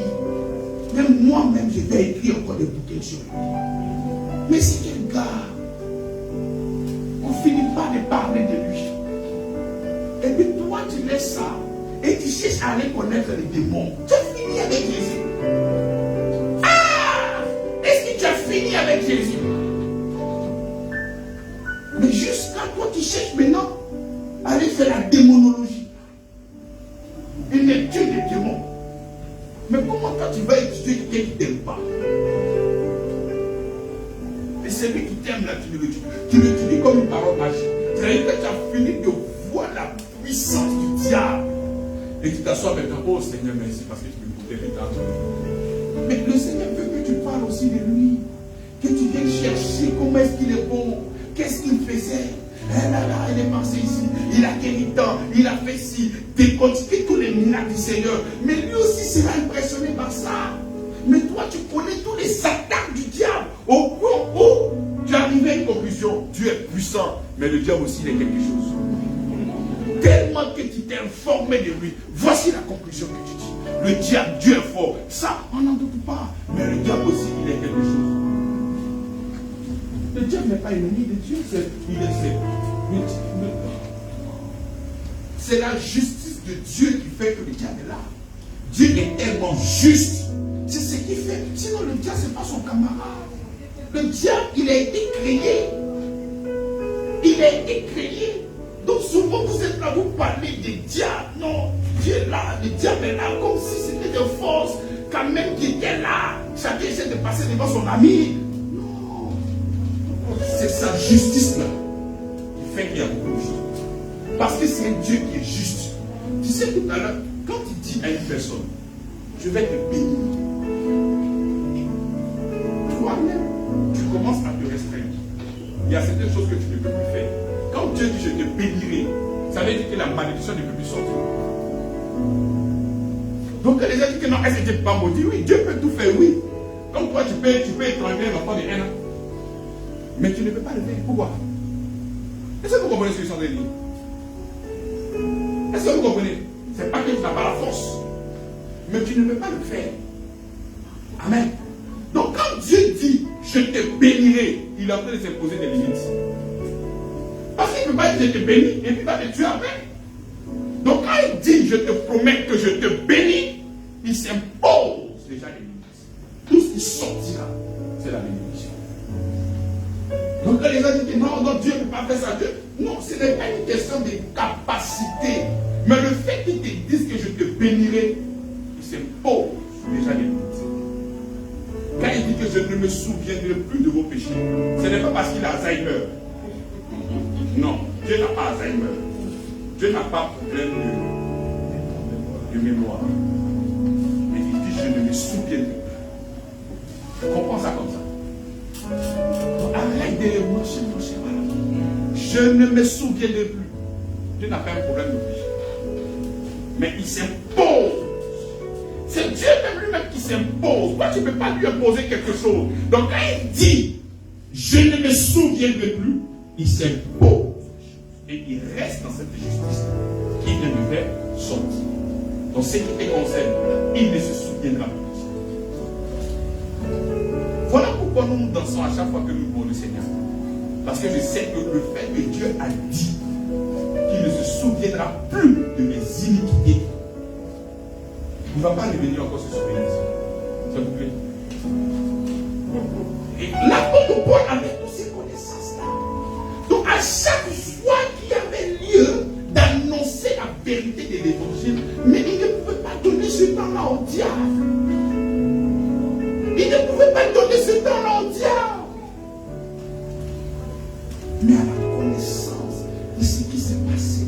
Même moi-même, je vais écrire encore des bouquets sur lui. Mais c'est quel gars? On ne finit pas de parler de lui. Et puis toi, tu laisses ça et tu cherches à aller connaître les démons. Tu as fini avec Jésus. Ah! Est-ce que tu as fini avec Jésus? Mais jusqu'à toi, tu cherches maintenant à aller faire la démonologie. Une étude des démons. Mais comment toi tu vas étudier quelqu'un qui ne t'aime pas? maintenant tu l'utilises comme une parole magique. C'est-à-dire que tu as fini de voir la puissance du diable. Et tu t'assois maintenant, oh Seigneur, merci parce que tu me protèges dans ton nom. Mais le Seigneur veut que tu parles aussi de lui. Que tu viennes chercher comment est-ce qu'il est bon. Qu'est-ce qu'il faisait. Eh là là, il est passé ici. Il a guéri tant. Il a fait ci. Décortiquer tous les miracles du Seigneur. Mais lui aussi sera impressionné par ça. Mais toi, tu connais tous les attaques du diable. Au point où tu arrives à une conclusion. Dieu est puissant. Mais le diable aussi, il est quelque chose. Tellement que tu t'es informé de lui. Voici la conclusion que tu dis. Le diable, Dieu est fort. Ça, on n'en doute pas. Mais le diable aussi, il est quelque chose. Le diable n'est pas ennemi de Dieu. C'est la justice de Dieu qui fait que le diable est là. Dieu est tellement juste. C'est ce qu'il fait. Sinon, le diable, ce n'est pas son camarade. Le diable, il a été créé. Il a été créé. Donc souvent vous êtes là, vous parlez des diables. Non, Dieu est là, le diable est là, comme si c'était des forces quand même qui étaient là. Chacun essaie de passer devant son ami. Non. C'est sa justice là qui fait qu'il y a beaucoup de choses. Parce que c'est un Dieu qui est juste. Tu sais tout à l'heure, quand il dit à une personne, je vais te bénir, toi-même, tu commences à te restreindre. Il y a certaines choses que tu ne peux plus faire. Quand Dieu dit je te bénirai, ça veut dire que la malédiction ne peut plus sortir. Donc les gens disent que non, elle n'était pas maudite. Oui, Dieu peut tout faire, oui. Comme toi, tu peux étrangler l'enfant de 1 an. Mais tu ne peux pas le faire. Pourquoi? Est-ce que vous comprenez ce que je suis en train de dire? Est-ce que vous comprenez? C'est pas que tu n'as pas la force. Mais tu ne peux pas le faire. Amen. Donc quand Dieu dit je te bénirai, il est en train de s'imposer des limites. Parce qu'il ne peut pas dire je te bénis et puis il va te tuer après. Donc quand il dit je te promets que je te bénis, il s'impose déjà des limites. Tout ce qui sortira, c'est la bénédiction. Donc quand les gens disent que non, Dieu ne peut pas faire ça, Dieu. Non, ce n'est pas une question de capacité. Mais le fait qu'ils te disent que je te bénirai, il s'impose déjà des limites. Quand il dit que je ne me souviendrai plus de vos péchés, ce n'est pas parce qu'il a Alzheimer. Non, Dieu n'a pas Alzheimer. Dieu n'a pas problème de mémoire. Mais il dit je ne me souviendrai plus. Comprends ça comme ça. Donc, arrête de marcher. Je ne me souviendrai plus. Dieu n'a pas un problème de péché. Mais il s'impose. C'est Dieu même lui-même qui s'impose. Toi, tu ne peux pas lui imposer quelque chose. Donc, quand il dit, je ne me souviendrai plus, il s'impose. Et il reste dans cette justice qui ne devait sortir. Donc, ce qui te concerne, il ne se souviendra plus. Voilà pourquoi nous dansons à chaque fois que nous louons le Seigneur. Parce que je sais que le fait que Dieu a dit qu'il ne se souviendra plus de mes iniquités, il ne va pas revenir encore se souvenir. S'il vous plaît. Et l'apôtre Paul avait toutes ces connaissances-là. Donc à chaque fois qu'il y avait lieu d'annoncer la vérité de l'évangile, mais il ne pouvait pas donner ce temps-là au diable. Il ne pouvait pas donner ce temps-là au diable. Mais à la connaissance de ce qui s'est passé,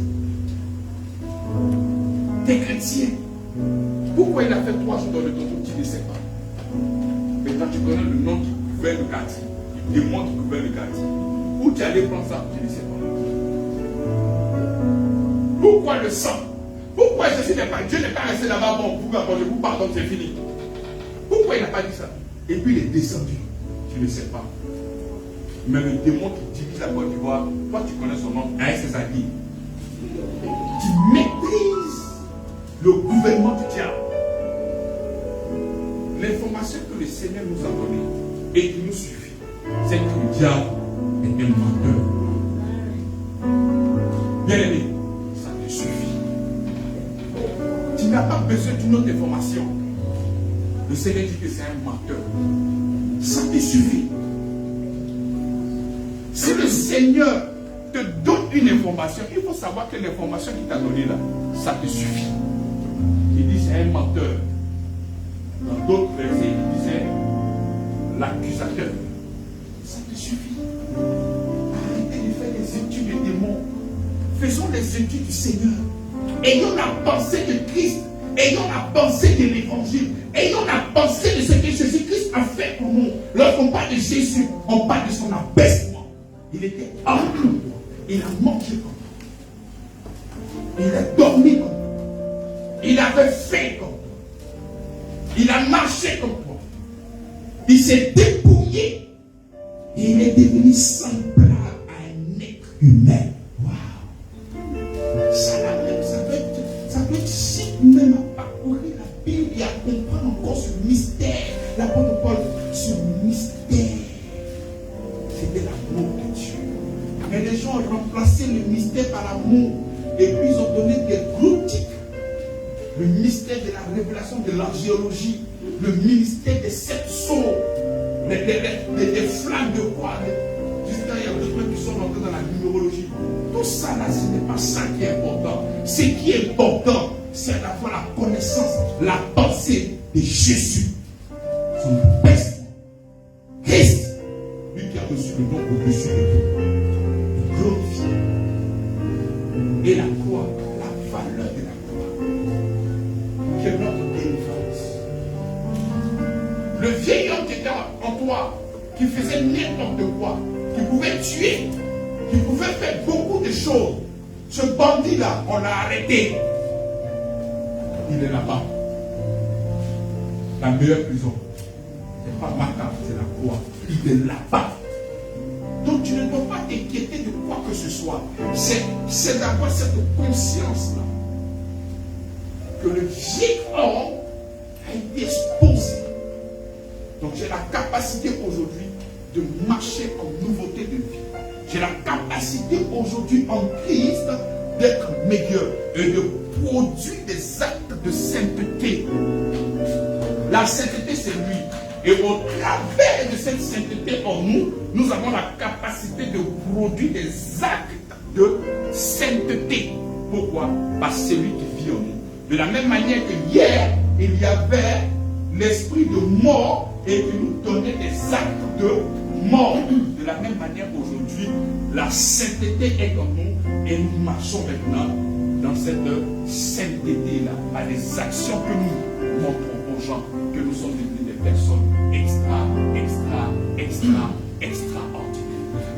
des chrétiens. Pourquoi il a fait 3 jours dans le tombeau, tu ne sais pas. Maintenant tu connais le nom qui gouverne le quartier, le démon qui gouverne le quartier. Où tu allais prendre ça, tu ne sais pas. Pourquoi le sang? Pourquoi Jésus n'est pas, Dieu n'est pas resté là-bas, bon, je vous pardonne, c'est fini. Pourquoi il n'a pas dit ça? Et puis il est descendu, tu ne sais pas. Mais le démon qui dirige la Côte d'Ivoire, toi tu connais son nom, Aïe Césarine. Tu maîtrises le gouvernement du diable. L'information que le Seigneur nous a donnée et qui nous suffit, c'est que le diable est un menteur. Bien aimé, ça te suffit. Tu n'as pas besoin d'une autre information. Le Seigneur dit que c'est un menteur. Ça te suffit. Si le Seigneur te donne une information, il faut savoir que l'information qu'il t'a donnée là, ça te suffit. Il dit c'est un menteur. Dans d'autres versets, il disait l'accusateur. Ça te suffit. faisons les études du Seigneur. Ayons la pensée de Christ. Ayons la pensée de l'évangile. Ayons la pensée de ce que Jésus-Christ a fait pour nous. Lorsqu'on parle de Jésus, on parle de son abaissement. Il était humble comme toi. Il a mangé comme toi. Il a dormi comme toi. Il avait faim comme toi. Il a marché comme toi. Il s'est dépouillé. Et il est devenu semblable à un être humain. Waouh! Ça peut être chic même à parcourir la Bible et à comprendre encore ce mystère. L'apôtre Paul, ce mystère, c'était l'amour de Dieu. Mais les gens ont remplacé le mystère par l'amour. Et puis ils ont donné des gros titres. Le mystère de la révélation de l'angéologie. Le mystère des 7 sceaux. Des flammes de quoi. Jusqu'à il y a des gens qui sont rentrés dans la numérologie. Tout ça là, ce n'est pas ça qui est important. Ce qui est important, c'est d'avoir la connaissance, la pensée de Jésus. Son abaissement. Christ, lui qui a reçu le nom au-dessus de tout. Il glorifie. Et la croix, la valeur de la croix, qui est notre délivrance. Le vieil homme qui était en toi, qui faisait n'importe quoi, qui pouvait tuer, qui pouvait faire beaucoup de choses. Ce bandit-là, on l'a arrêté. Il est là-bas. La meilleure prison. Ce n'est pas macabre, c'est la croix. Il est là-bas. Donc tu ne dois pas t'inquiéter de quoi que ce soit. C'est d'avoir cette conscience-là. Que le vieil homme a été exposé. Donc j'ai la capacité aujourd'hui de marcher en nouveauté de vie. J'ai la capacité aujourd'hui en Christ d'être meilleur et de produire des actes de sainteté. La sainteté, c'est lui. Et au travers de cette sainteté en nous, nous avons la capacité de produire des actes de sainteté. Pourquoi? Parce que c'est lui qui vit en nous. De la même manière que hier, il y avait l'esprit de mort et qui nous donnait des actes de mort. De la même manière aujourd'hui, la sainteté est en nous et nous marchons maintenant dans cette sainteté-là, par les actions que nous montrons aux gens, que nous sommes devenus des personnes extraordinaires.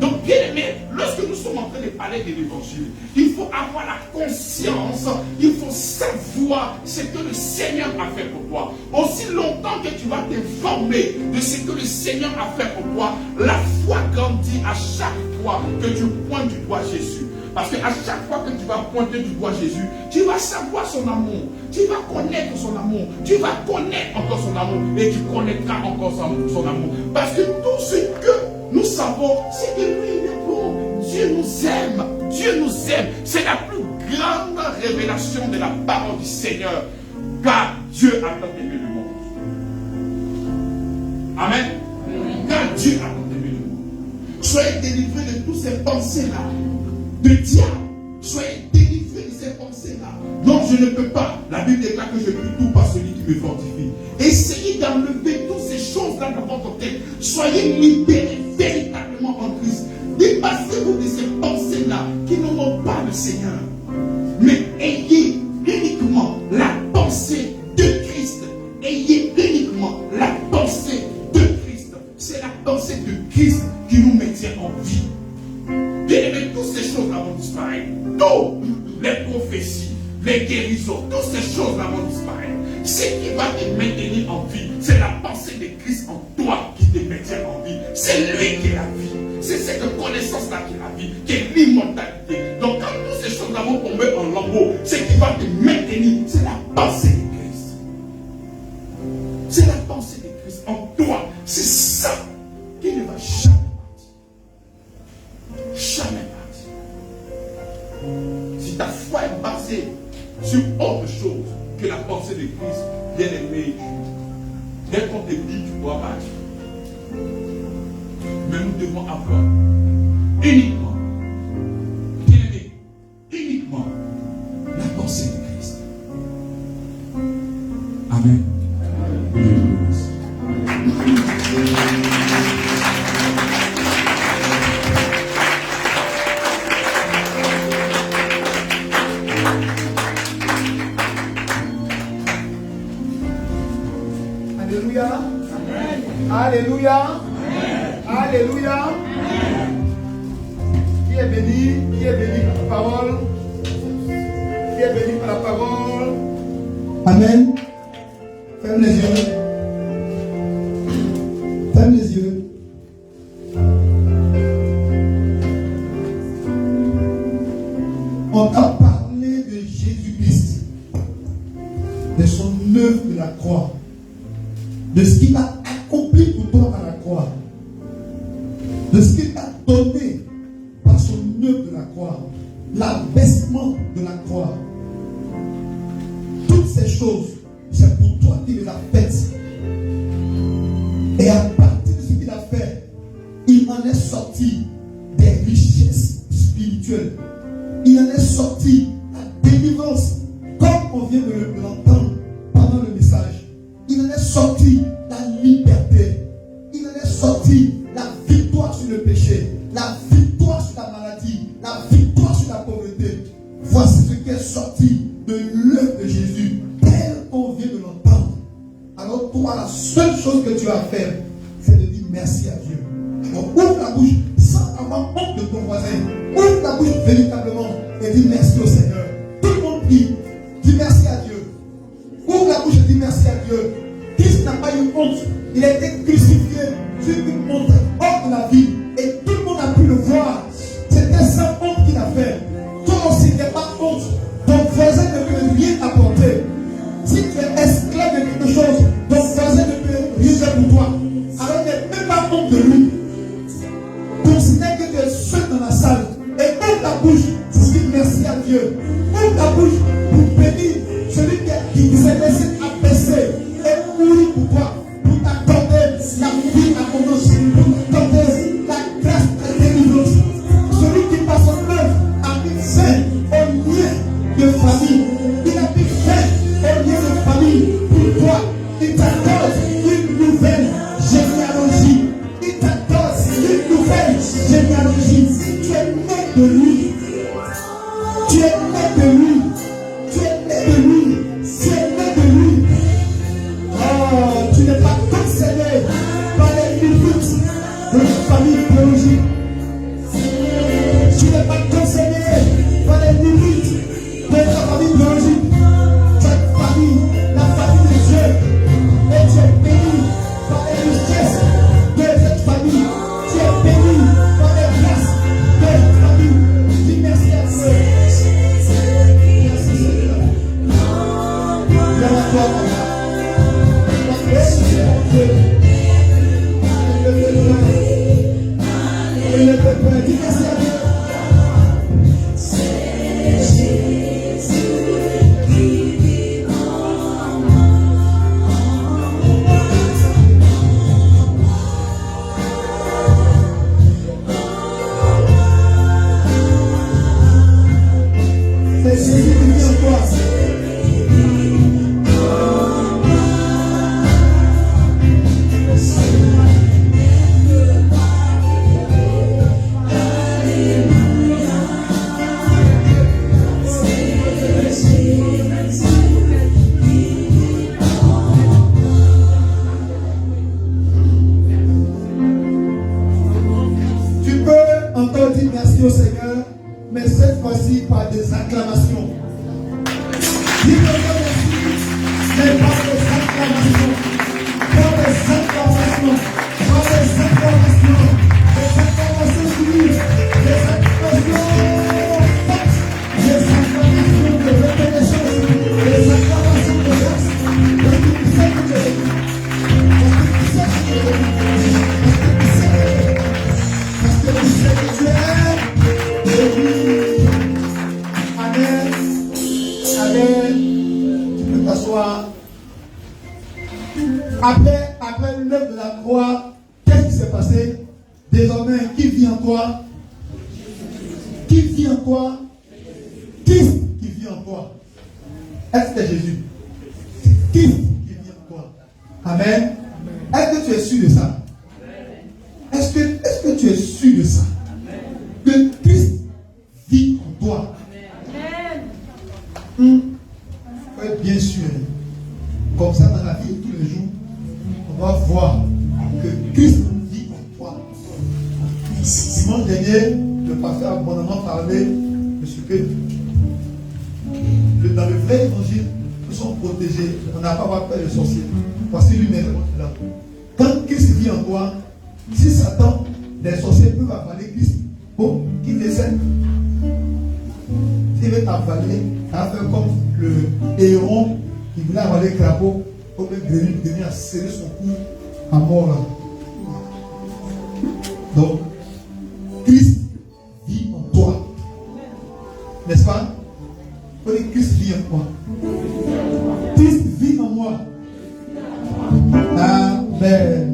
Donc, bien aimé, lorsque nous sommes en train de parler de l'évangile, il faut avoir la conscience, il faut savoir ce que le Seigneur a fait pour toi. Aussi longtemps que tu vas t'informer de ce que le Seigneur a fait pour toi, la foi grandit à chaque fois que tu pointes du doigt Jésus. Parce qu'à chaque fois que tu vas pointer du doigt Jésus, tu vas savoir son amour, tu vas connaître son amour, tu vas connaître encore son amour et tu connaîtras encore son amour. Parce que tout ce que nous savons, c'est que lui, il est bon. Dieu nous aime. Dieu nous aime. C'est la plus grande révélation de la parole du Seigneur. Car Dieu a tant aimé le monde. Amen. Car Dieu a tant aimé le monde. Soyez délivrés de toutes ces pensées-là. De diable. Soyez délivrés de ces pensées-là. Non, je ne peux pas. La Bible déclare que je puis tout par celui qui me fortifie. Essayez d'enlever toutes ces choses-là dans votre tête. Soyez libérés véritablement en Christ. Dépassez-vous de ces pensées-là qui n'ont pas le Seigneur. Mais ayez uniquement la pensée de Christ. Ayez uniquement la pensée de Christ. C'est la pensée de Christ qui nous maintient en vie. Bien aimé, toutes ces choses-là vont disparaître. Toutes les prophéties, les guérisons, toutes ces choses-là vont disparaître. Ce qui va te maintenir en vie, c'est la pensée de Christ en toi qui te maintient en vie. C'est lui qui est la vie. C'est cette connaissance-là qui est la vie, qui est l'immortalité. Donc quand toutes ces choses-là vont tomber en lambeaux, ce qui va te maintenir, c'est la pensée de Christ. C'est la pensée de Christ en toi. C'est ça qui ne va jamais partir. Jamais partir. Si ta foi est basée sur autre chose que la pensée de Christ, bien aimé, dès qu'on te dit, tu dois partir. Mais nous devons avoir uniquement, bien aimé, uniquement la pensée de Christ. Amen. Alléluia. Alléluia. Qui est béni? Qui est béni par la parole? Qui est béni par la parole? Amen. Ferme les yeux. Ferme les yeux. On t'a parlé de Jésus-Christ, de son œuvre de la croix, de ce qu'il a accompli pour toi à la croix, de ce qu'il t'a donné par son œuvre de la croix, l'abaissement de la croix. Toutes ces choses, c'est pour toi qu'il les a faites. Et à partir de ce qu'il a fait, il en est sorti des richesses spirituelles. Il en est sorti la délivrance, comme on vient de l'entendre pendant le message. Il en est sorti la liberté. Il en est sorti la victoire sur le péché, la victoire sur la maladie, la victoire sur la pauvreté. Voici ce qui est sorti de l'œuvre de Jésus, tel qu'on vient de l'entendre. Alors toi, la seule chose que tu as à faire, c'est de dire merci à Dieu. Alors ouvre la bouche sans avoir honte de ton voisin. Ouvre la bouche véritablement et dis merci au Seigneur. Tout le monde prie. Dis merci à Dieu. Ouvre la bouche et dis merci à Dieu. Christ n'a pas eu honte. Il a été crucifié sur une montagne hors de la ville. Et tout le monde a pu le voir. C'était sans honte qu'il a fait. Toi aussi, n'aie pas honte. Ton voisin ne peut rien apporter. Si tu es esclave de quelque chose, ton voisin ne peut rien faire pour toi. Alors n'aie même pas honte de lui. Considère que tu es seul dans la salle. Et ouvre ta bouche pour dire merci à Dieu. Ouvre ta bouche pour bénir celui qui s'est laissé abaisser et mourir pour toi. Pour t'accorder la vie abondante. Pour t'accorder la grâce de la délivrance. Celui qui par son œuvre a mis fin au lien de famille. Il a mis fin au lien de famille pour toi. Il t'accorde une nouvelle généalogie. Il t'accorde une nouvelle généalogie. Tu es né de lui. Tu es né de lui. Tu es né de lui. Tu es né de lui. Oh, tu n'es pas concédé par les limites de la famille biologique. Tu n'es pas concédé par les limites de ta famille biologique. Cette famille, la famille de Dieu. Et tu es béni par les richesses de cette famille. Tu es béni par les grâces de cette famille. Dis merci à Dieu. Merci Seigneur. Viens à toi, papa. Merci mon Dieu. Dis merci à Dieu. C'est Jésus qui vit en toi. Tu peux encore dire merci au Seigneur, mais cette fois-ci par des acclamations. Dis encore merci, mais par des acclamations. Par des acclamations. Par des acclamations. Des acclamations vives. Des acclamations fortes. Des acclamations de reconnaissance. Des acclamations de grâce. Parce que tu sais que tu es béni. Parce que tu sais que tu es béni. Parce que tu sais que tu es béni. Amen. Amen. Tu peux t'asseoir. Après l'œuvre de la croix, qu'est-ce qui s'est passé? Désormais, qui vit en toi? Qui vit en toi? Christ qui vit en toi. Est-ce que c'est Jésus? C'est Christ qui vit en toi. Amen. Est-ce que tu es sûr de ça? Est-ce que tu es sûr de ça? Que Christ vit en toi. Il faut être bien sûr. Comme ça, dans la vie de tous les jours, on va voir que pasteur a abondamment parlé de ce que dans le vrai évangile, nous sommes protégés. On n'a pas à avoir peur des sorciers. Voici l'une des réponses là. Quand Christ vit en toi, si Satan, les sorciers peuvent avaler Christ pour qu'il décède, s'il veut t'avaler, il va faire comme le héron qui voulait avaler le crapaud, comme le grenouille a serré son cou à mort là. Donc, Christ vit en toi. N'est-ce pas? Vous dites Christ vit en moi. Christ vit en moi. Amen.